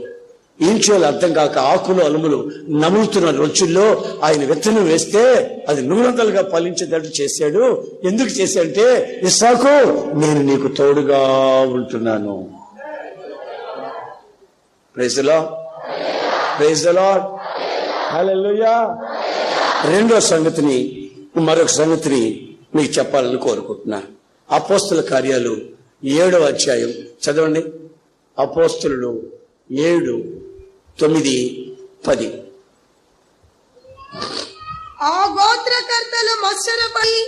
ఏం చేయాలో అర్థం కాక ఆకులు అలుములు నములుతున్న రోజుల్లో ఆయన విత్తనం వేస్తే అది నూరంతలుగా ఫలించేటట్టు చేశాడు. ఎందుకు చేశాడంటే, ఇస్సాకు నేను నీకు తోడుగా ఉంటున్నాను. Praise the Lord. Praise the Lord. Hallelujah. మరొక సంగతిని మీకు చెప్పాలని కోరుకుంటున్నాను. అపోస్తల కార్యాలు 7వ అధ్యాయం చదవండి. అపోస్తలులు 7, 9, 10. ఆ గోత్రకర్తలు మత్సరపడి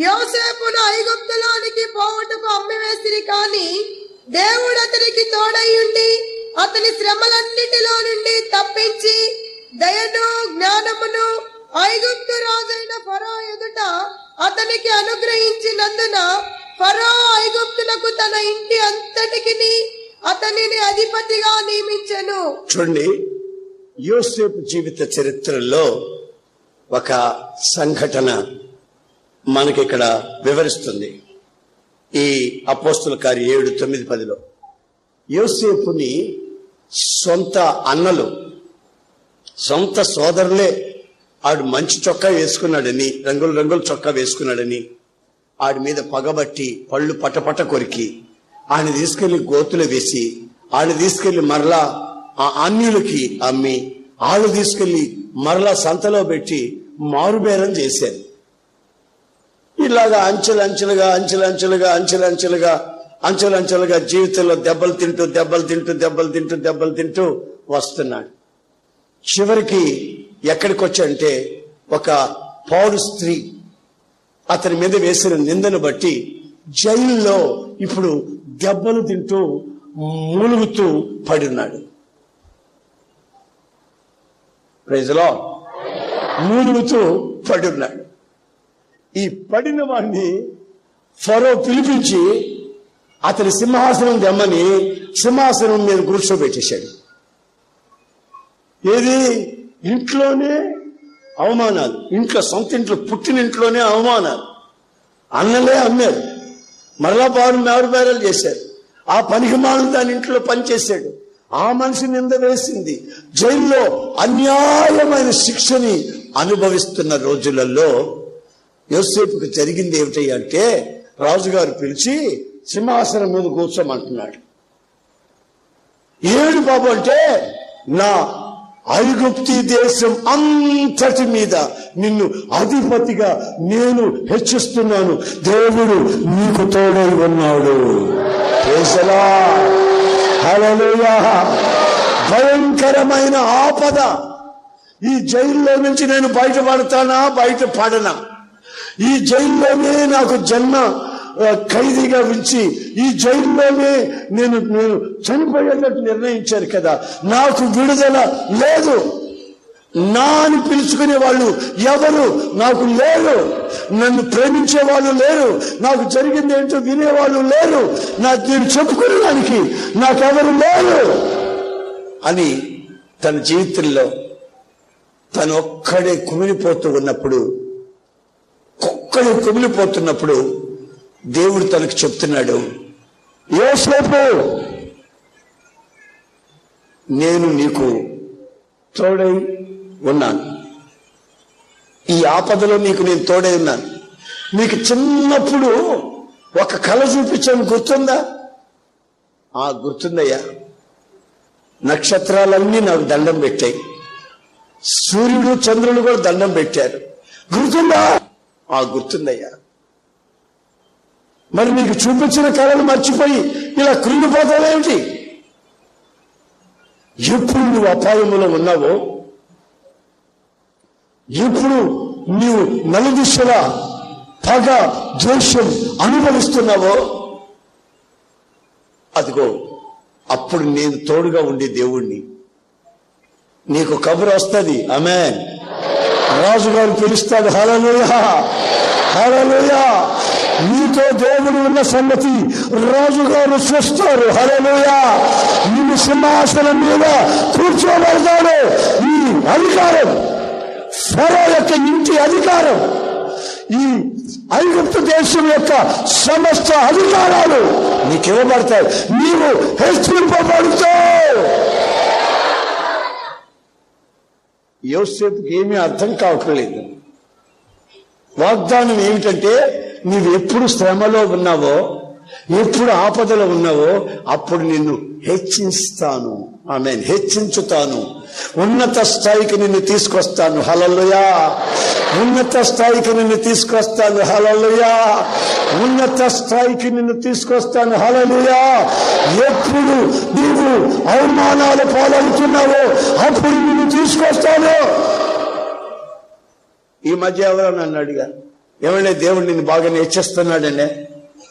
యోసేపును ఐగుప్తులోనికి పోవుటకు అమ్మివేసిరి, కాని దేవుడు అతనికి తోడయ్యుండి అతని శ్రమలన్నిటిలో నుండి తప్పించి దయను జ్ఞానమును ఐగుప్తు రాజైన ఫరో ఎదుట అతనికి అనుగ్రహించినందున ఫరో ఐగుప్తులకు తన ఇంటి అంతటికి అతనిని అధిపతిగా నియమించెను. చూడండి, యోసేపు జీవిత చరిత్రలో ఒక సంఘటన మనకి ఇక్కడ వివరిస్తుంది. ఈ అపోస్తల కార్యం 7, 9, 10లో యోసేపుని సొంత అన్నలు, సొంత సోదరులే ఆడు మంచి చొక్కా వేసుకున్నాడని, రంగుల చొక్కా వేసుకున్నాడని ఆడి మీద పగబట్టి పళ్ళు పటపట కొరికి ఆయన తీసుకెళ్లి గోతులు వేసి ఆయన తీసుకెళ్లి మరలా ఆ అన్యులకి అమ్మి వాళ్ళు తీసుకెళ్లి మరలా సంతలో పెట్టి మారుబేరం చేశారు. ఇలాగా అంచెలంచెలుగా జీవితంలో దెబ్బలు తింటూ వస్తున్నాడు. చివరికి ఎక్కడికి వచ్చాడంటే, ఒక పౌరు స్త్రీ అతని మీద వేసిన నిందను బట్టి జైల్లో ఇప్పుడు దెబ్బలు తింటూ మూలుగుతూ పడినాడు. Praise the Lord. మూలుగుతూ పడినాడు. ఈ పడిన వాడిని ఫరో పిలిపించి అతని సింహాసనం దెమ్మని సింహాసనం మీద కూర్చోబెట్టేశాడు. ఏది? ఇంట్లోనే అవమానాలు, సొంత ఇంట్లో పుట్టిన ఇంట్లోనే అవమానాలు. అన్నలే అమ్మారు, మరలా మారుబేరాలు చేశారు. ఆ పనికి మాలను దాని ఇంట్లో పనిచేశాడు. ఆ మనిషి నింద వేసింది. జైల్లో అన్యాయమైన శిక్షని అనుభవిస్తున్న రోజులలో యోసేపుకు జరిగింది ఏమిటి అంటే, రాజుగారు పిలిచి సింహాసనం మీద కూర్చోమంటున్నాడు. ఏడు బాబు అంటే, నా ఐగుప్తి దేశం అంతటి మీద నిన్ను అధిపతిగా నేను హెచ్చిస్తున్నాను, దేవుడు నీకు తోడై ఉన్నాడు. హల్లెలూయా. భయంకరమైన ఆపద. ఈ జైల్లో నుంచి నేను బయటపడనా? ఈ జైల్లోనే నాకు జన్మ ఖైదీగా ఉంచి ఈ జైల్లోనే నేను చనిపోయేటట్టు నిర్ణయించారు కదా, నాకు విడుదల లేదు. నా అని పిలుచుకునే వాళ్ళు ఎవరు నాకు లేరు, నన్ను ప్రేమించే వాళ్ళు లేరు, నాకు జరిగింది ఏంటో వినేవాళ్ళు లేరు, నేను చెప్పుకునేదానికి నాకెవరు లేరు అని తన జీవితంలో తను ఒక్కడే కుమిలిపోతున్నప్పుడు దేవుడు తనకు చెప్తున్నాడు, యోసేపు నేను నీకు తోడై ఉన్నాను. ఈ ఆపదలో నీకు నేను తోడై ఉన్నాను. నీకు చిన్నప్పుడు ఒక కళ చూపించాను, గుర్తుందా? గుర్తుందయ్యా. నక్షత్రాలన్నీ నాకు దండం పెట్టాయి, సూర్యుడు చంద్రుడు కూడా దండం పెట్టారు. గుర్తుందా? గుర్తుందయ్యా. మరి నీకు చూపించిన కళను మర్చిపోయి ఇలా కృంగిపోతావేమిటి? ఎప్పుడు నువ్వు అపాయములో ఉన్నావో, ఎప్పుడు నీవు నలుదిశల పగ ద్వేషం అనుభవిస్తున్నావో, అదిగో అప్పుడు నేను తోడుగా ఉండే దేవుణ్ణి. నీకు కబురు వస్తుంది. ఆమేన్. రాజుగారు పిలుస్తాడు. హల్లెలూయా, హల్లెలూయా. నీతో దేవుడు ఉన్న సంగతి రాజుగారు చూస్తారు. హల్లెలూయా. నిన్ను సింహాసనం మీద కూర్చోబెడతాడు. ఈ అధికారం ఫరో యొక్క ఇంటి అధికారం, ఈ ఐగుప్తు దేశం యొక్క సమస్త అధికారాలు నీకు ఇవ్వబడతాయి. నీవు హెచ్చింపబడతావు. యోసేపుకి ఏమీ అర్థం కావట్లేదు. వాగ్దానం ఏమిటంటే, నీవు ఎప్పుడు శ్రమలో ఉన్నావో, ఎప్పుడు ఆపదలో ఉన్నావో అప్పుడు నిన్ను హెచ్చిస్తాను. ఆమేన్. హెచ్చించుతాను. ఉన్నత స్థాయికి నిన్ను తీసుకొస్తాను. హల్లెలూయా. ఉన్నత స్థాయికి నిన్ను తీసుకొస్తాను. హల్లెలూయా. ఉన్నత స్థాయికి నిన్ను తీసుకొస్తాను. హల్లెలూయా. ఎప్పుడు నీవు అవమానాలు పాలవుతున్నావో అప్పుడు నిన్ను తీసుకొస్తాను. ఈ మధ్య ఎవరో నన్ను అడిగారు, ఏమంటే దేవుడు నిన్ను బాగా హెచ్చిస్తున్నాడండి,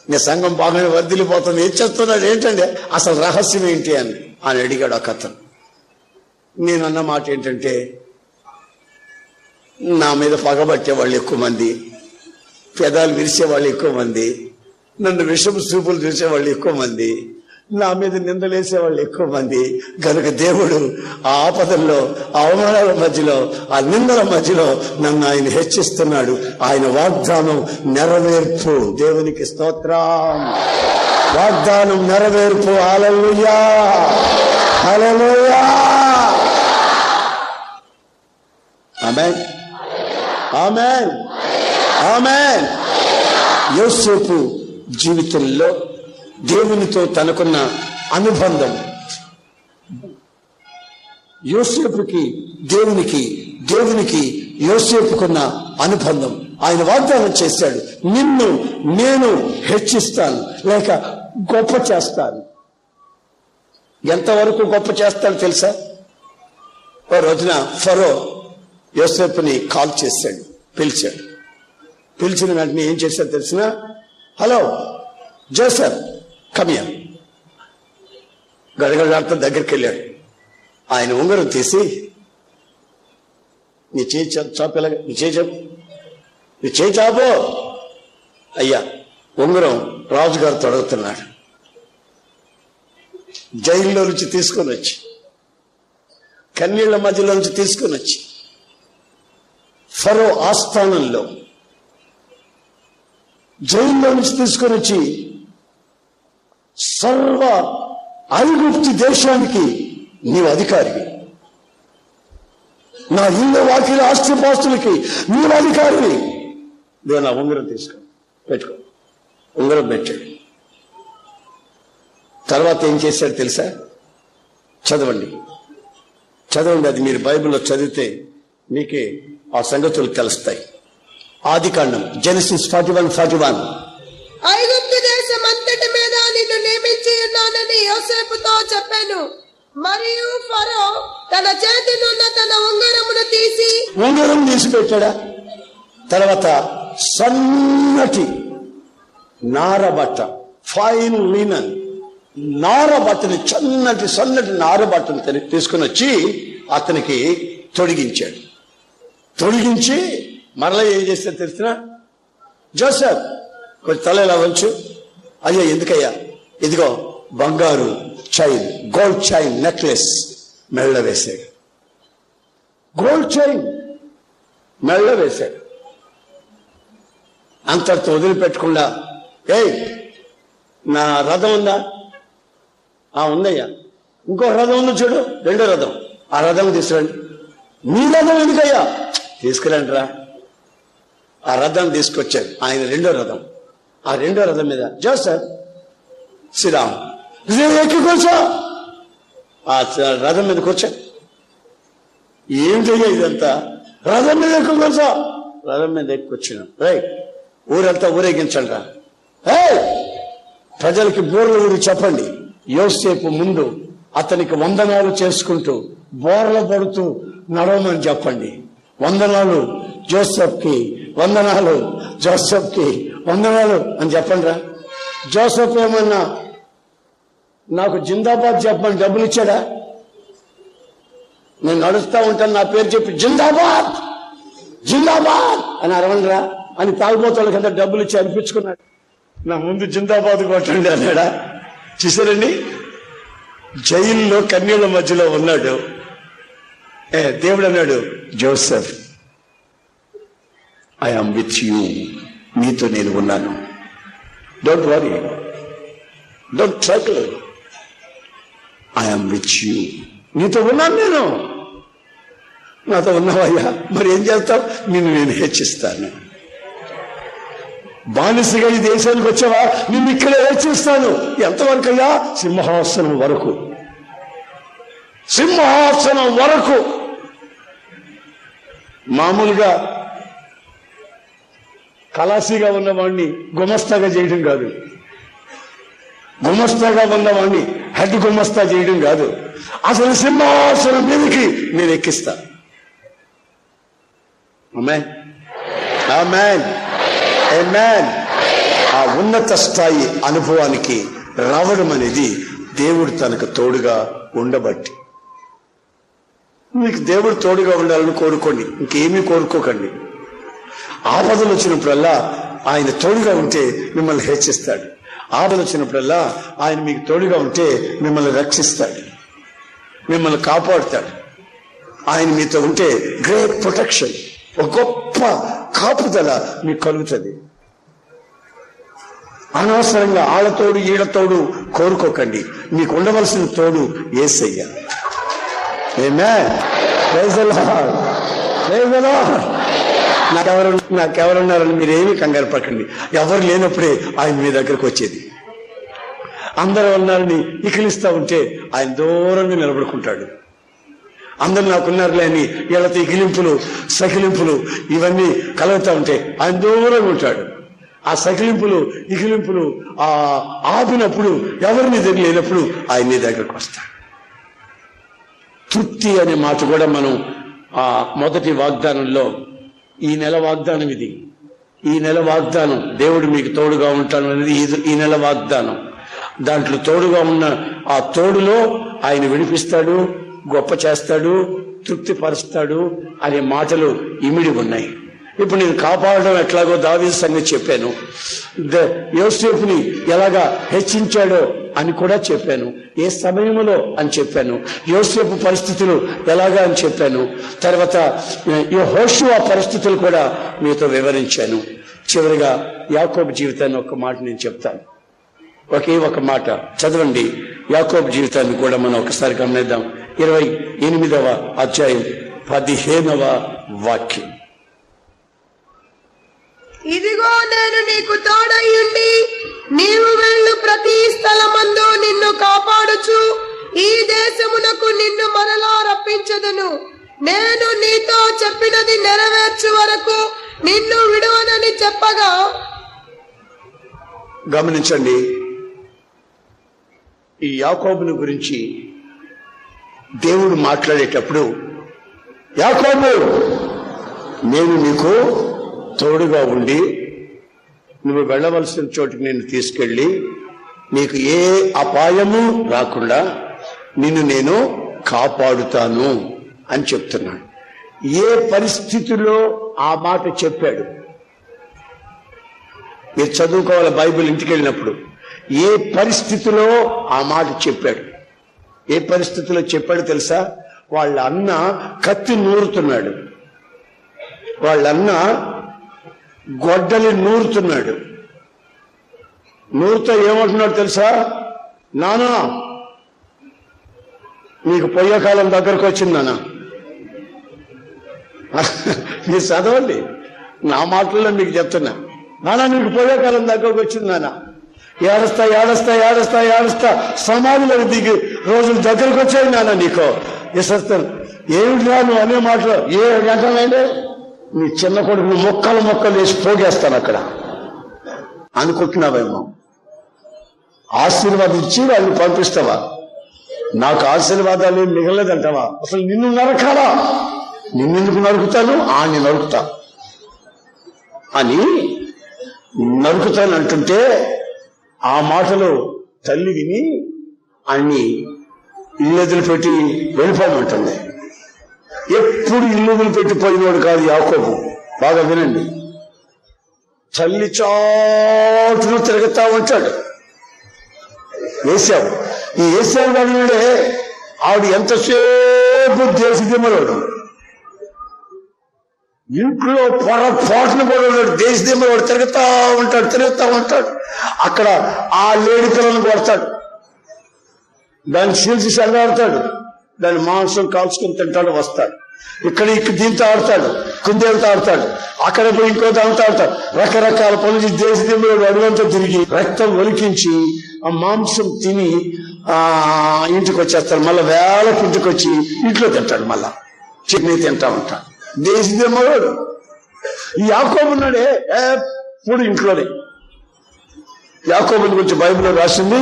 నీ సంఘం బాగానే వర్ధిల్లిపోతుంది, హెచ్చిస్తున్నాడు ఏంటండి, అసలు రహస్యం ఏంటి అని అడిగాడు ఒక అతను. నేనన్న మాట ఏంటంటే, నా మీద పగబట్టే వాళ్ళు ఎక్కువ మంది, పెదాలు విరిచేవాళ్ళు ఎక్కువ మంది, నన్ను విషపు చూపులు చూసేవాళ్ళు ఎక్కువ మంది, నా మీద నిందలేసేవాళ్ళు ఎక్కువ మంది. కనుక దేవుడు ఆ ఆపదల్లో, ఆ అవమానాల మధ్యలో, ఆ నిందల మధ్యలో నన్ను ఆయన హెచ్చిస్తున్నాడు. ఆయన వాగ్దానం నెరవేర్పు. దేవునికి స్తోత్రం. వాగ్దానం నెరవేర్పు. హల్లెలూయా, హల్లెలూయా. ఆమేన్, ఆమేన్, ఆమేన్. యోసేపు జీవితంలో దేవునితో తనకున్న అనుబంధం, యోసేపుకి దేవునికి యోసేపుకున్న అనుబంధం. ఆయన వాగ్దానం చేశాడు, నిన్ను నేను హెచ్చిస్తాను, లేక గొప్ప చేస్తాను. ఎంతవరకు గొప్ప చేస్తాడు తెలుసా? ఓ రోజున ఫరో యోసేపుని కాల్ చేశాడు, పిలిచాడు. పిలిచిన వెంటనే ఏం చేశాడు తెలిసిన? Hello Joseph, come here. గడగడాడుతూ దగ్గరికి వెళ్ళాడు. ఆయన ఉంగరం తీసి, నీ చేయి చాపేలాగా, నీ చేయి చాపో. అయ్యా, ఉంగరం రాజుగారు తొడుగుతున్నాడు. జైల్లో నుంచి తీసుకొని వచ్చి, కన్నీళ్ల మధ్యలో నుంచి తీసుకొని వచ్చి, ఫరో ఆస్థానంలో జైల్లో నుంచి తీసుకొని వచ్చి సర్వ ఐగుప్తు దేశానికి నీవు అధికారివి, నా ఇల్లు వాకిలి ఆస్తిపాస్తులకి నీవు అధికారివి. నువ్వు నా ఉంగరం పెట్టుకో. ఉంగరం పెట్టాడు. తర్వాత ఏం చేశాడు తెలుసా? చదవండి, అది మీరు బైబిల్లో చదివితే మీకే ఆ సంగతులు తెలుస్తాయి. ఆదికాండం, జెనసిస్ 41:41. ఐగుప్తు దేశం అంతటి మీద నిన్ను నియమించి ఉన్నానని యోసేపుతో చెప్పాను. మరియు ఫరో తన చేతినున్న తన ఉంగరమును తీసి పెట్టాడా? తర్వాత సన్నటి నారబట్ట, ఫైన్ లినన్ నారబట్టని, సన్నటి నారబట్టను తీసుకుని వచ్చి అతనికి తొడిగించాడు. తొడిగించి మరలా ఏం చేస్తే తెలిసిన? జోసెఫ్, కొంచెం తల ఇలా వంచు. అయ్యా, ఎందుకయ్యా? ఇదిగో బంగారు చైన్, గోల్డ్ చైన్ నెక్లెస్ మెళ్ళ వేశాడు. గోల్డ్ చైన్ మెళ్ళ వేశాడు. అంతటితో వదిలిపెట్టకుండా, ఏయ్, నా రథం ఉందా? ఉందయ్యా. ఇంకో రథం ఉంది చూడు, రెండో రథం. ఆ రథం తీసుకురండి. మీ రథం ఎందుకయ్యా? తీసుకురండి రా. ఆ రథం తీసుకొచ్చాడు. ఆయన రెండో రథం. ఆ రెండో రథం మీద జోసెఫ్ శ్రీరామ్ ఎక్కి కూర్చో. ఆ రథం మీద కూర్చో. ఏంటయ్యా ఇదంతా? రథం మీద ఎక్కువ కూర్చో. రథం మీద ఎక్కువ వచ్చినాం. రైట్, ఊరంతా ఊరేగించండి రా. ప్రజలకి బోర్ల ఊరి చెప్పండి. యోసేపు ముందు అతనికి వందనాలు చేసుకుంటూ బోర్ల పడుతూ నడవమని చెప్పండి. వందనాలు జోసెఫ్కి, వందనాలు జోసెఫ్కి, వందనాలు అని చెప్పండి రా. జోసెఫ్ ఏమన్నా నాకు జిందాబాద్ చెప్పమని డబ్బులు ఇచ్చాడా? నేను నడుస్తా ఉంటాను, నా పేరు చెప్పి జిందాబాద్ జిందాబాద్ అని అరవండిరా అని తాగుబోతులకంతా డబ్బులు ఇచ్చి అనిపించుకున్నాడు. నా ముందు జిందాబాద్ కొట్టండి అన్నాడా? చూసారండి, జైల్లో కన్నీళ్ల మధ్యలో ఉన్నాడు. దేవుడు అన్నాడు, Joseph I am with you, నీతో నేను ఉన్నాను. Don't worry, don't trouble, I am with you, నీతో ఉన్నాను నేను. నాతో ఉన్నావయ్యా, మరి ఏం చేస్తావు? నిన్ను నేను హెచ్చిస్తాను. బానిసగా ఈ దేశానికి వచ్చావా? నిన్ను ఇక్కడే హెచ్చిస్తాను. ఎంతవరకయ్యా? సింహాసనం వరకు, సింహాసనం వరకు. మామూలుగా కలాసీగా ఉన్నవాడిని గుమస్తాగా చేయడం కాదు, గుమస్తాగా ఉన్నవాడిని హెడ్ గుమస్తా చేయడం కాదు, అసలు సింహాసనం మీదకి నేను ఎక్కిస్తా. ఆమేన్, ఆమేన్, ఆమేన్. ఆ ఉన్నత స్థాయి అనుభవానికి రావడం అనేది దేవుడు తనకు తోడుగా ఉండబట్టి. మీకు దేవుడు తోడుగా ఉండాలని కోరుకోండి, ఇంకేమీ కోరుకోకండి. ఆపదలు వచ్చినప్పుడల్లా ఆయన తోడుగా ఉంటే మిమ్మల్ని హెచ్చిస్తాడు. ఆపదలు వచ్చినప్పుడల్లా ఆయన మీకు తోడుగా ఉంటే మిమ్మల్ని రక్షిస్తాడు, మిమ్మల్ని కాపాడుతాడు. ఆయన మీతో ఉంటే గ్రేట్ ప్రొటెక్షన్, ఒక గొప్ప కాపుదల మీకు కలుగుతుంది. అనవసరంగా ఆళ్ళతోడు ఈళ్ళతోడు కోరుకోకండి. మీకు ఉండవలసిన తోడు యేసయ్య. Amen, praise the Lord, praise the Lord. నాకెవరున్నారని మీరేమీ కంగారు పడకండి. ఎవరు లేనప్పుడే ఆయన మీ దగ్గరకు వచ్చేది. అందరూ ఉన్నారని ఇకిలిస్తా ఉంటే ఆయన దూరంగా నిలబడుకుంటాడు. అందరు నాకున్నారులే అని వీళ్ళతో ఇకిలింపులు సకిలింపులు ఇవన్నీ కలుగుతూ ఉంటే ఆయన దూరంగా ఉంటాడు. ఆ సకిలింపులు ఇకిలింపులు ఆపినప్పుడు, ఎవరు నీ దగ్గర లేనప్పుడు ఆయన నీ దగ్గరకు వస్తాడు. తృప్తి అనే మాట కూడా మనం మొదటి వాగ్దానంలో, ఈ నెల వాగ్దానం ఇది, ఈ నెల వాగ్దానం దేవుడు మీకు తోడుగా ఉంటాను అనేది ఈ నెల వాగ్దానం. దాంట్లో తోడుగా ఉన్న ఆ తోడులో ఆయన విడిపిస్తాడు, గొప్ప చేస్తాడు, తృప్తిపరుస్తాడు అనే మాటలు ఇమిడి ఉన్నాయి. ఇప్పుడు నేను కాపాడడం ఎట్లాగో దావీదు సంగతి చెప్పాను, యోసేపుని ఎలాగా హెచ్చించాడో అని కూడా చెప్పాను, ఏ సమయంలో అని చెప్పాను, యోసేపు పరిస్థితులు ఎలాగా అని చెప్పాను. తర్వాత యెహోషువ పరిస్థితులు కూడా మీతో వివరించాను. చివరిగా యాకోబు జీవితాన్ని ఒక మాట నేను చెప్తాను. ఒకే ఒక మాట చదవండి. యాకోబు జీవితాన్ని కూడా మనం ఒకసారి గమనిద్దాం. 28వ అధ్యాయం 15వ వాక్యం. ఇదిగో నేను నీకు తోడయ్యుండి నీవు వెళ్ళు ప్రతి స్థలమందు నిన్ను కాపాడుచు ఈ దేశమునకు నిన్ను మరలా రప్పించదును. నేను నీతో చెప్పినది నెరవేర్చు వరకు నిన్ను విడువనని చెప్పగా. గమనించండి, ఈ యాకోబుని గురించి దేవుడు మాట్లాడేటప్పుడు, యాకోబు నేను నీకు తోడుగా ఉండి నువ్వు వెళ్ళవలసిన చోటుకి నేను తీసుకెళ్ళి నీకు ఏ అపాయము రాకుండా నిన్ను నేను కాపాడుతాను అని చెప్తున్నాడు. ఏ పరిస్థితిలో ఆ మాట చెప్పాడు? మీరు చదువుకోవాలి బైబిల్ ఇంటికి వెళ్ళినప్పుడు. ఏ పరిస్థితిలో ఆ మాట చెప్పాడు? ఏ పరిస్థితిలో చెప్పాడు తెలుసా? వాళ్ళ అన్న కత్తి నూరుతున్నాడు, వాళ్ళ అన్న గొడ్డలి నూరుతున్నాడు. నూరుతో ఏమంటున్నాడు తెలుసా? నానా నీకు పోయే కాలం దగ్గరకు వచ్చిందనా? మీరు చదవండి, నా మాటల్లో మీకు చెప్తున్నా. నానా నీకు పోయే కాలం దగ్గరకు వచ్చిందనా? ఏడుస్తా ఏడుస్తా ఏడుస్తా ఏడుస్తా సమాధిలో దిగి రోజులు దగ్గరకు వచ్చాయి నాన్న. నీకు ఇస్తాను ఏమిటి నువ్వు అనే మాటలు ఏ గంటలైనా నీ చిన్న కొడుకుని మొక్కలు మొక్కలు వేసి పోగేస్తాను అక్కడ అనుకుంటున్నావేమో. ఆశీర్వాదం ఇచ్చి వాళ్ళని పంపిస్తావా? నాకు ఆశీర్వాదాలు ఏం మిగలదంటావా? అసలు నిన్ను నరకాలా? నిన్నెందుకు నరుకుతాను? ఆని నరుకుతా అని నరుకుతాను అంటుంటే ఆ మాటలు తల్లి విని అన్ని ఇల్లు వదిలిపెట్టి వెళ్ళిపోమంటుంది. ఎప్పుడు ఇల్లు వదిలిపెట్టిపోయినోడు కాదు యాకోబు. బాగా వినండి. తల్లి చాటును తిరుగుతా ఉంటాడు ఏశావు. ఈ ఏశావు గారినాడే ఆవిడ ఎంతసేపు దేశదిమ్మలోడు, ఇంట్లో పొరపాటును కూడా ఉన్నాడు. దేశదిమ్మలోడు తిరుగుతా ఉంటాడు. అక్కడ ఆ లేడి పిల్లలను కొడతాడు, దాన్ని చీల్చి చల్లాడతాడు, దాని మాంసం కాల్చుకుని తింటాడు, వస్తాడు. ఇక్కడ దీంతో ఆడతాడు, కుందేలతో ఆడతాడు, అక్కడ పోయి ఇంకో దాంతో ఆడతాడు. రకరకాల పనులు దేశదిమ్మలోడు అడుగంతా తిరిగి రక్తం ఒలికించి ఆ మాంసం తిని ఇంటికి వచ్చేస్తాడు. మళ్ళా వేళకి ఇంటికి వచ్చి ఇంట్లో తింటాడు, మళ్ళా చట్నీ తింటా ఉంటాడు. దేశదిమ్మలోడు. ఈ యాకోబు ఉన్నాడే ఎప్పుడు ఇంట్లోనే. యాకోబుని గురించి బైబిల్లో రాసింది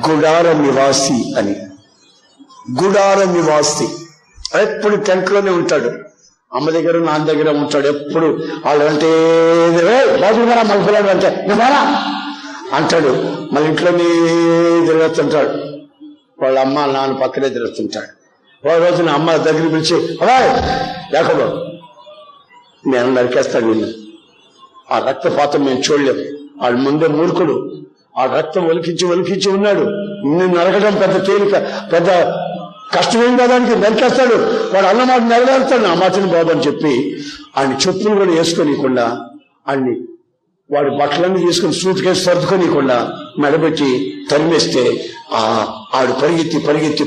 గుడార నివాసి అని. గుడార నివాసి ఎప్పుడు టెంట్లోనే ఉంటాడు. అమ్మ దగ్గర నాన్న దగ్గర ఉంటాడు. ఎప్పుడు వాళ్ళు అంటే బాగున్నారా మగపిల్లాడు అంటే నువ్వారా అంటాడు. మళ్ళీ ఇంట్లోనే తిరుగుతుంటాడు. వాళ్ళ అమ్మ నాన్న పక్కనే తిరుగుతుంటాడు. ఒక రోజున అమ్మ దగ్గర పిలిచి అబ్బాయి యాకోబు నేను నరికేస్తాను నిన్ను, ఆ రక్తపాతం మేము చూడలేము. వాడు ముందే మూర్ఖుడు, ఆ రక్తం ఒలికించి ఉన్నాడు. నిన్ను నరకడం పెద్ద తేలిక, పెద్ద కష్టమేం కాదానికి నరికేస్తాడు. వాడు అన్నమాట నెరవేరుతాడు. ఆ మాటని బాబని చెప్పి ఆయన చెప్పులు కూడా వేసుకోనీయకుండా, ఆయన్ని వాడి బట్టలన్నీ తీసుకుని సూట్ కేసు సర్దుకోనీయకుండా మెడబెట్టి తరిమేస్తే ఆడు పరిగెత్తి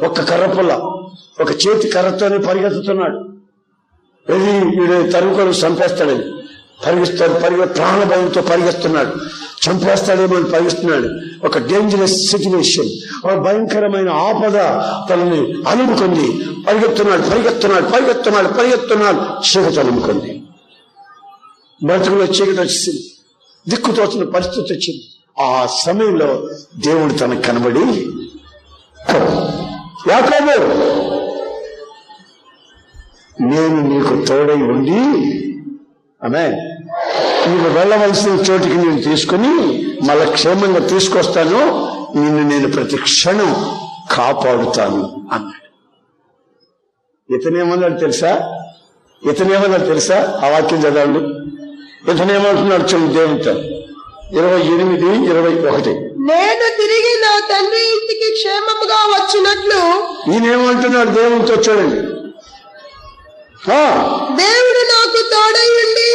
ఒక్క కర్ర పుల్ల, ఒక చేతి కర్రతోనే పరిగెత్తుతున్నాడు. ఇది వీడు తరుముకొని చంపేస్తాడని ప్రాణభయంతో పరిగెత్తున్నాడు. చంపేస్తాడేమో అని పరిగెస్తున్నాడు. ఒక డేంజరస్ సిచ్యువేషన్, ఒక భయంకరమైన ఆపద తనని అలుముకుంది. పరిగెత్తున్నాడు. చీకటి అలుముకుంది. బ్రతుకులో చీకటి వచ్చింది, దిక్కుతోచిన పరిస్థితి వచ్చింది. ఆ సమయంలో దేవుడు తనకు కనబడి యాకోబు నేను నీకు తోడై ఉండి ఆమేన్ నీవు వెళ్ళవలసిన చోటికి నేను తీసుకుని మళ్ళా క్షేమంగా తీసుకొస్తాను, నిన్ను నేను ప్రతి క్షణం కాపాడుతాను అన్నాడు. ఇతనేమన్నాడు తెలుసా? ఆ వాక్యం చదవండి. ఇతనేమంటున్నాడు చూడండి దేవునితో 28:21. నేను తిరిగి నా తండ్రి ఇంటికి క్షేమముగా వచ్చినట్లు. ఈయనేమంటున్నాడు దేవునితో చూడండి. దేవుడు నాకు తోడయ్యుండి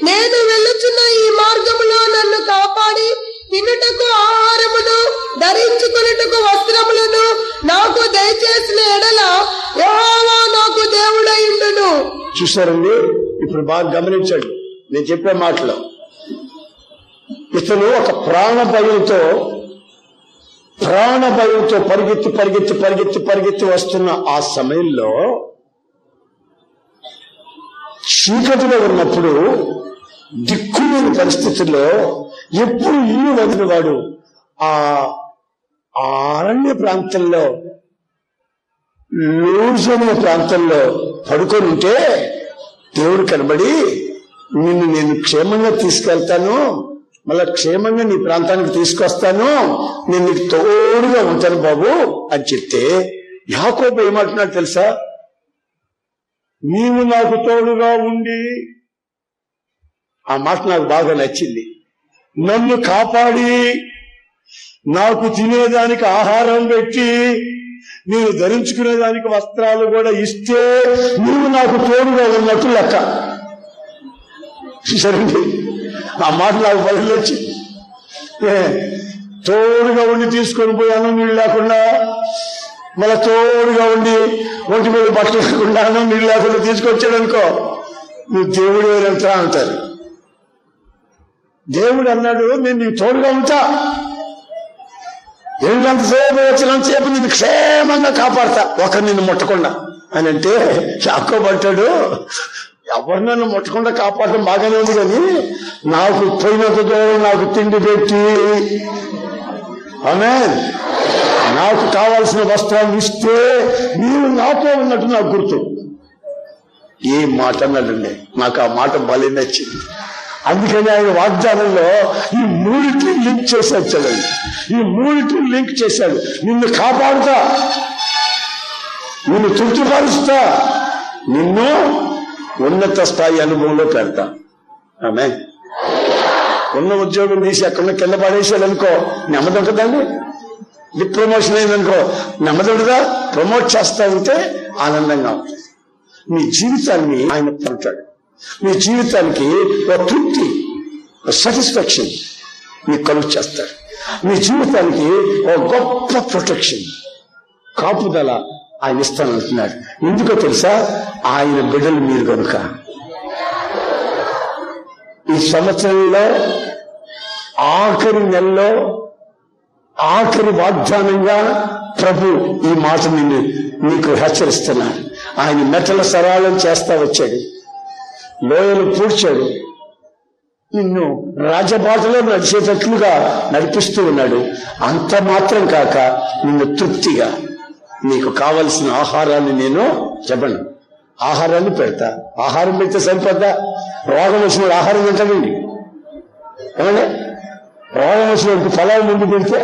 నేను వెళ్ళుచున్న ఈ మార్గములో నన్ను కాపాడి తినుటకు ఆహారమును ధరించుకున్నటకు వస్త్రములను నాకు దయచేసిన ఎడల యెహోవా నాకు దేవుడయ్యుండును. చూసారండి, ఇప్పుడు బాగా గమనించండి నేను చెప్పే మాటలు. ఇతను ఒక ప్రాణ భయంతో పరిగెత్తి వస్తున్న ఆ సమయంలో చీకటిలో ఉన్నప్పుడు దిక్కులేని పరిస్థితుల్లో ఎప్పుడు ఇల్లు వదిలిన వాడు ఆ అరణ్య ప్రాంతంలో లూజ్ అనే ప్రాంతంలో పడుకొని ఉంటే దేవుడు కనబడి నిన్ను నేను క్షేమంగా తీసుకెళ్తాను, మళ్ళా క్షేమంగా నీ ప్రాంతానికి తీసుకొస్తాను, నేను నీకు తోడుగా ఉంటాను బాబు అని చెప్తే యాకోబు ఏమంటున్నాడు తెలుసా? నీవు నాకు తోడుగా ఉండి, ఆ మాట నాకు బాగా నచ్చింది, నన్ను కాపాడి నాకు తినేదానికి ఆహారం పెట్టి నేను ధరించుకునేదానికి వస్త్రాలు కూడా ఇస్తే నీవు నాకు తోడుగా ఉన్నట్టు లెక్క. సరేండి, ఆ మాట నాకు బదులు వచ్చింది. తోడుగా ఉండి తీసుకొని పోయాను నీళ్ళు లేకుండా మళ్ళా తోడుగా ఉండి ఒంటి మీద బట్టలు లేకుండా నీళ్ళు లేకుండా తీసుకొచ్చాడు అనుకో, నువ్వు దేవుడు వెళ్తా అంటారు. దేవుడు అన్నాడు, నేను నీకు తోడుగా ఉంటా, ఏమిటంతసేపు వచ్చినంతసేపు నిన్ను క్షేమంగా కాపాడతా, ఒకరు నిన్ను ముట్టకుండా అని అంటే యాకోబు అంటాడు, ఎవరు నన్ను ముట్టకుండా కాపాడటం బాగానే ఉంది, కానీ నాకు పోయినంత దూరం నాకు తిండి పెట్టి, ఆమేన్, నాకు కావాల్సిన వస్త్రాలు ఇస్తే మీరు నాతో ఉన్నట్టు నాకు గుర్తు. ఏ మాట అన్నాడండి, నాకు ఆ మాట భలే నచ్చింది. అందుకని ఆయన వాగ్దానంలో ఈ మూడిటిని లింక్ చేశాడు. చదండి, ఈ మూడిటిని లింక్ చేశాడు. నిన్ను కాపాడుతా, నిన్ను తృప్తిపరుస్తా, నిన్ను ఉన్నత స్థాయి అనుభవంలో పెడతా. ఆమె ఉన్న ఉద్యోగం తీసి ఎక్కడ కింద పడేసాడు అనుకో, నెమ్మది ఉంటుందండి. ప్రమోషన్ అయిందనుకో, నెమ్మది ఉంటుందా? ప్రమోట్ చేస్తా ఉంటే ఆనందంగా ఉంటుంది. మీ జీవితాన్ని ఆయన పంటాడు. మీ జీవితానికి ఒక తృప్తి, ఒక సాటిస్ఫాక్షన్ మీకు కలుగు చేస్తాడు. మీ జీవితానికి ఒక గొప్ప ప్రొటెక్షన్, కాపుదల ఆయన ఇస్తానంటున్నాడు. ఎందుకో తెలుసా? ఆయన బిడ్డలు మీరు కనుక. ఈ సంవత్సరంలో ఆఖరి నెలలో ఆఖరి వాగ్దానంగా ప్రభు ఈ మాట నీకు హెచ్చరిస్తున్నాడు. ఆయన మెట్టల సరళం చేస్తా వచ్చాడు, లోయలు పూడ్చాడు, నిన్ను రాజబాటలో నడిచేటట్లుగా నడిపిస్తూ ఉన్నాడు. అంత మాత్రం కాక నిన్ను తృప్తిగా నీకు కావలసిన ఆహారాన్ని నేను చెప్పండి, ఆహారాన్ని పెడతా. ఆహారం పెడితే సరిపోద్దా? రోగం వచ్చిన ఆహారం తింటామండి, ఏమంటే రోగం వచ్చిన ఫలాలు ముందు పెడితే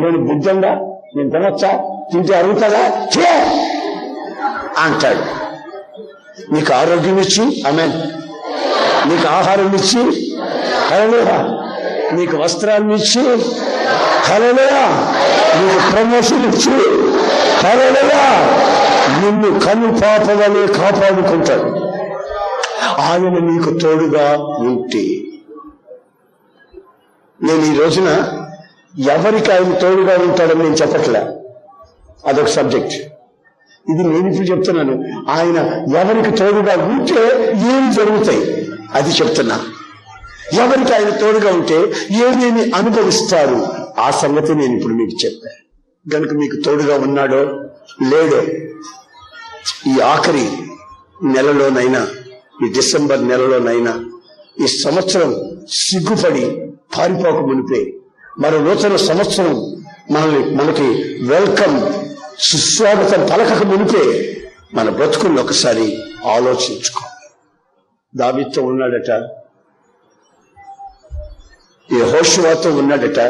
నేను బుద్ధంగా నేను తినొచ్చా, తింటే అరుగుతుందా చే అంటాడు. నీకు ఆరోగ్యం ఇచ్చి, ఆమేన్, నీకు ఆహారం ఇచ్చి, హల్లెలూయా, నీకు వస్త్రాన్ని ఇచ్చి, హల్లెలూయా, నీకు ప్రమోషన్ ఇచ్చి, హల్లెలూయా, నిన్ను కను పాపవలే కాపాడుకుంటాడు. ఆయన నీకు తోడుగా ఉంటే. నేను ఈ రోజున ఎవరికి ఆయన తోడుగా ఉంటాడని నేను చెప్పట్లే, అదొక సబ్జెక్ట్. ఇది నేను ఇప్పుడు చెప్తున్నాను. ఆయన ఎవరికి తోడుగా ఉంటే ఏం జరుగుతాయి అది చెప్తున్నా. ఎవరికి ఆయన తోడుగా ఉంటే ఏమేమి అనుభవిస్తారు ఆ సంగతి నేను ఇప్పుడు మీకు చెప్పాను. కనుక మీకు తోడుగా ఉన్నాడో లేడో, ఈ ఆఖరి నెలలోనైనా, ఈ డిసెంబర్ నెలలోనైనా, ఈ సంవత్సరం సిగ్గుపడి పారిపోక మునిపే మరో నూతన సంవత్సరం మనకి వెల్కమ్, సుస్వాగతం పలకక మునిపే మన బ్రతుకుల్లో ఒకసారి ఆలోచించుకో. దావీదుతో ఉన్నాడట, యెహోషువతో ఉన్నాడట,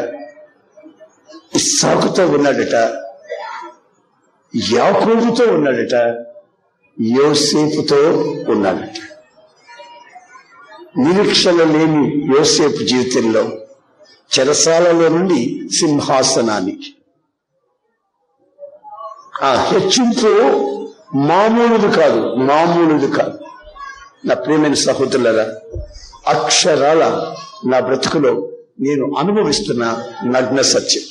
ఇస్సాకుతో ఉన్నాడట, యాకోబుతో ఉన్నాడట, యోసేపుతో ఉన్నాడట. నిరీక్షణ లేని యోసేపు జీవితంలో చెరసాలలో నుండి సింహాసనానికి ఆ హెచ్చింపు మామూలుది కాదు. నా ప్రియమైన సహోదరులారా, అక్షరాల నా బ్రతుకులో నేను అనుభవిస్తున్న నగ్న సత్యం.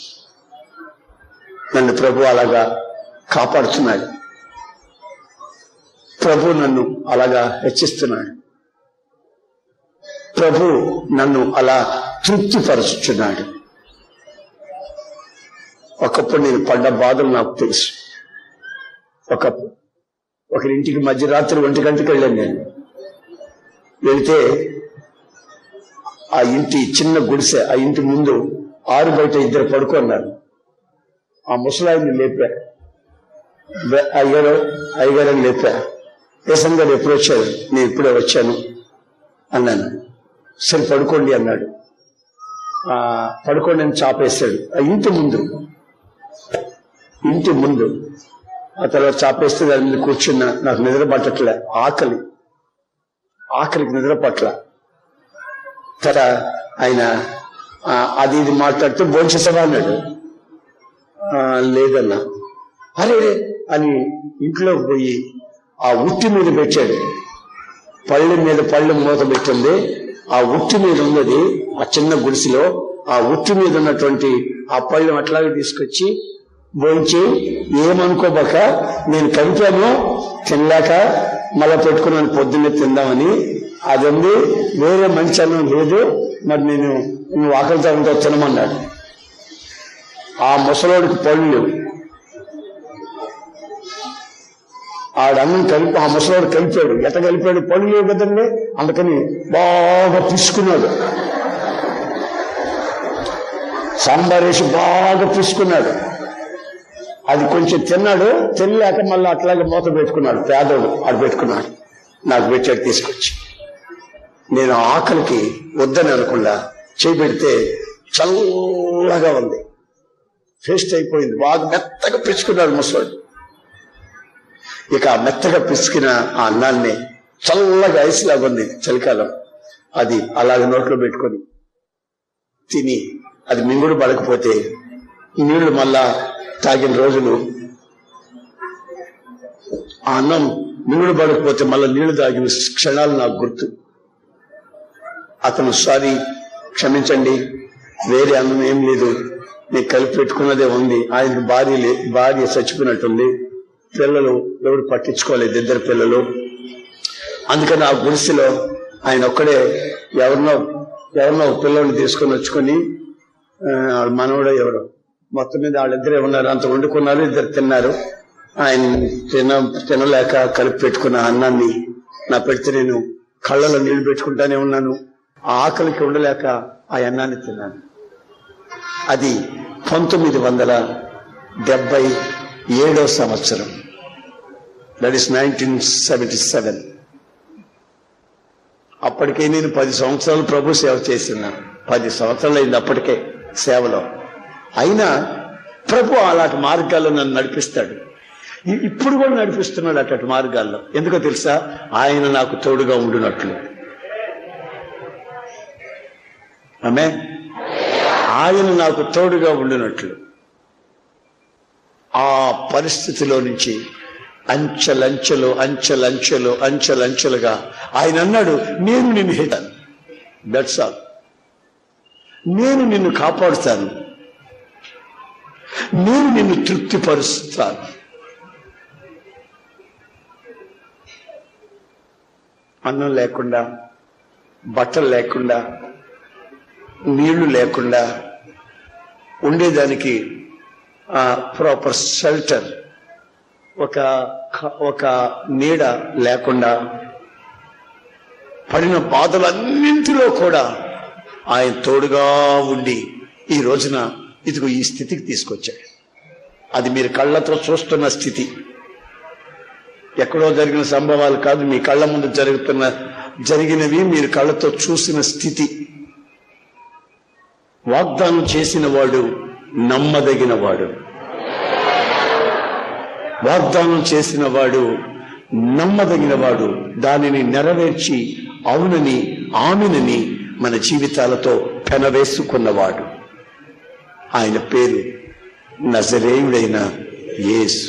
నన్ను ప్రభు అలాగా కాపాడుతున్నాడు, ప్రభు నన్ను అలాగా హెచ్చిస్తున్నాడు, ప్రభు నన్ను అలా తృప్తిపరుచుచున్నాడు. ఒకప్పుడు నేను పడ్డ బాధలు నాకు తెలుసు. ఒకరింటికి మధ్యరాత్రి 1 గంటకి వెళ్ళాను. నేను వెళితే ఆ ఇంటి చిన్న గుడిసె, ఆ ఇంటి ముందు ఆరు బయట 2 పడుకున్నారు. ఆ ముసలాయిని లేపా, అయ్యగారని లేపా. ఏసం గారు ఎప్పుడు వచ్చారు? నేను ఇప్పుడే వచ్చాను అన్నాను. సరే పడుకోండి అన్నాడు. పడుకోండి అని చాపేశాడు ఆ ఇంటి ముందు. ఆ తర్వాత చాపేస్తే దాని మీద కూర్చున్నా. నాకు నిద్ర పట్టట్లే, ఆకలికి నిద్ర పట్ల. తర్వాత ఆయన అది ఇది మాట్లాడితే భోంచేసావా అన్నాడు. లేదన్నా. అరే అని ఇంట్లోకి పోయి ఆ ఉట్టి మీద పెట్టాడు. పళ్ళెం మీద పళ్ళెం మూత పెట్టింది. ఆ ఉట్టి మీద ఉన్నది ఆ చిన్న గుడిసెలో. ఆ ఉట్టి మీద ఉన్నటువంటి ఆ పళ్ళెం అట్లాగే తీసుకొచ్చి భోంచి ఏమనుకోబాక, నేను కలిపాను తినలేక మళ్ళా పెట్టుకున్నాను పొద్దున్నే తిందామని. అదండి వేరే మంచి అన్నం లేదు, మరి నువ్వు ఆకలితో ఉంటే తినమన్నాడు. ఆ ముసలోడికి పళ్ళు ఆడన్నం కలిపి ఆ ముసలోడు కలిపాడు. ఎట కలిపాడు? పళ్ళు లేవు కదండి, అందుకని బాగా పిసుకున్నాడు. సాంబార్ వేసి బాగా పిసుకున్నాడు. అది కొంచెం తిన్నాడు, తినలేక మళ్ళీ అట్లాగే మూత పెట్టుకున్నాడు. పేదోడు ఆడు పెట్టుకున్నాడు, నాకు పెట్టాడు తీసుకొచ్చి. నేను ఆకలికి వద్దని అనకుండా చేయి పెడితే చల్లగా ఉంది, ఫేస్ట్ అయిపోయింది. బాగా మెత్తగా పిచ్చుకున్నాడు ముసలోడు. ఇక ఆ మెత్తగా పిసికిన ఆ అన్నాన్ని చల్లగా ఐస్ లాగా ఉంది చలికాలం, అది అలాగే నోట్లో పెట్టుకొని తిని అది మింగుడు పడకపోతే నీళ్లు మళ్ళా తాగిన రోజులు, ఆ అన్నం మింగుడు పడకపోతే మళ్ళా నీళ్లు తాగిన క్షణాలు నాకు గుర్తు. అతను సారీ క్షమించండి, వేరే అన్నం ఏం లేదు, నేను కలిపి పెట్టుకున్నదే ఉంది. ఆయనకు భార్య చచ్చిపోయినట్టుంది, పిల్లలు ఎవరు పట్టించుకోలేదు, 2 పిల్లలు. అందుకని ఆ గుడిసెలో ఆయన ఒక్కడే ఎవరినో పిల్లల్ని తీసుకొని వచ్చుకొని మనవడో ఎవరో మొత్తం మీద వాళ్ళిద్దరే ఉన్నారు. అంత వండుకున్నారు, 2 తిన్నారు. ఆయన తినలేక కలిపి పెట్టుకున్న అన్నాన్ని నా పెడితే నేను కళ్ళలో నీళ్లు పెట్టుకుంటానే ఉన్నాను. ఆ ఆకలికి ఉండలేక ఆ అన్నాన్ని తిన్నాను. అది 1977 సంవత్సరం. That is 1977. అప్పటికే నేను 10 సంవత్సరాలు ప్రభు సేవ చేస్తున్నాను. 10 సంవత్సరాలు అయింది అప్పటికే సేవలో. అయినా ప్రభు అలాంటి మార్గాల్లో నన్ను నడిపిస్తాడు. ఇప్పుడు కూడా నడిపిస్తున్నాడు అట్లాంటి మార్గాల్లో. ఎందుకో తెలుసా? ఆయన నాకు తోడుగా ఉండునట్లు. ఆమె ఆయన నాకు తోడుగా ఉండినట్లు. ఆ పరిస్థితిలో నుంచి అంచెలంచెలుగా ఆయన అన్నాడు, నేను నిన్ను హితాను, దట్స్ ఆల్, నేను నిన్ను కాపాడుతాను, నేను నిన్ను తృప్తిపరుస్తాను. అన్నం లేకుండా, బట్టలు లేకుండా, నీళ్లు లేకుండా ఉండేదానికి ప్రాపర్ షెల్టర్, ఒక నీడ లేకుండా పడిన బాధలన్నింటిలో కూడా ఆయన తోడుగా ఉండి ఈ రోజున ఇదిగో ఈ స్థితికి తీసుకొచ్చాడు. అది మీరు కళ్ళతో చూస్తున్న స్థితి, ఎక్కడో జరిగిన సంభవాలు కాదు, మీ కళ్ళ ముందు జరిగినవి మీరు కళ్ళతో చూసిన స్థితి. వాగ్దానం చేసిన వాడు నమ్మదగిన వాడు. వాగ్దానం చేసిన వాడు నమ్మదగిన వాడు, దానిని నెరవేర్చి అవునని ఆమెనని మన జీవితాలతో పెనవేసుకున్నవాడు. ఆయన పేరు నజరేయుడైన యేసు.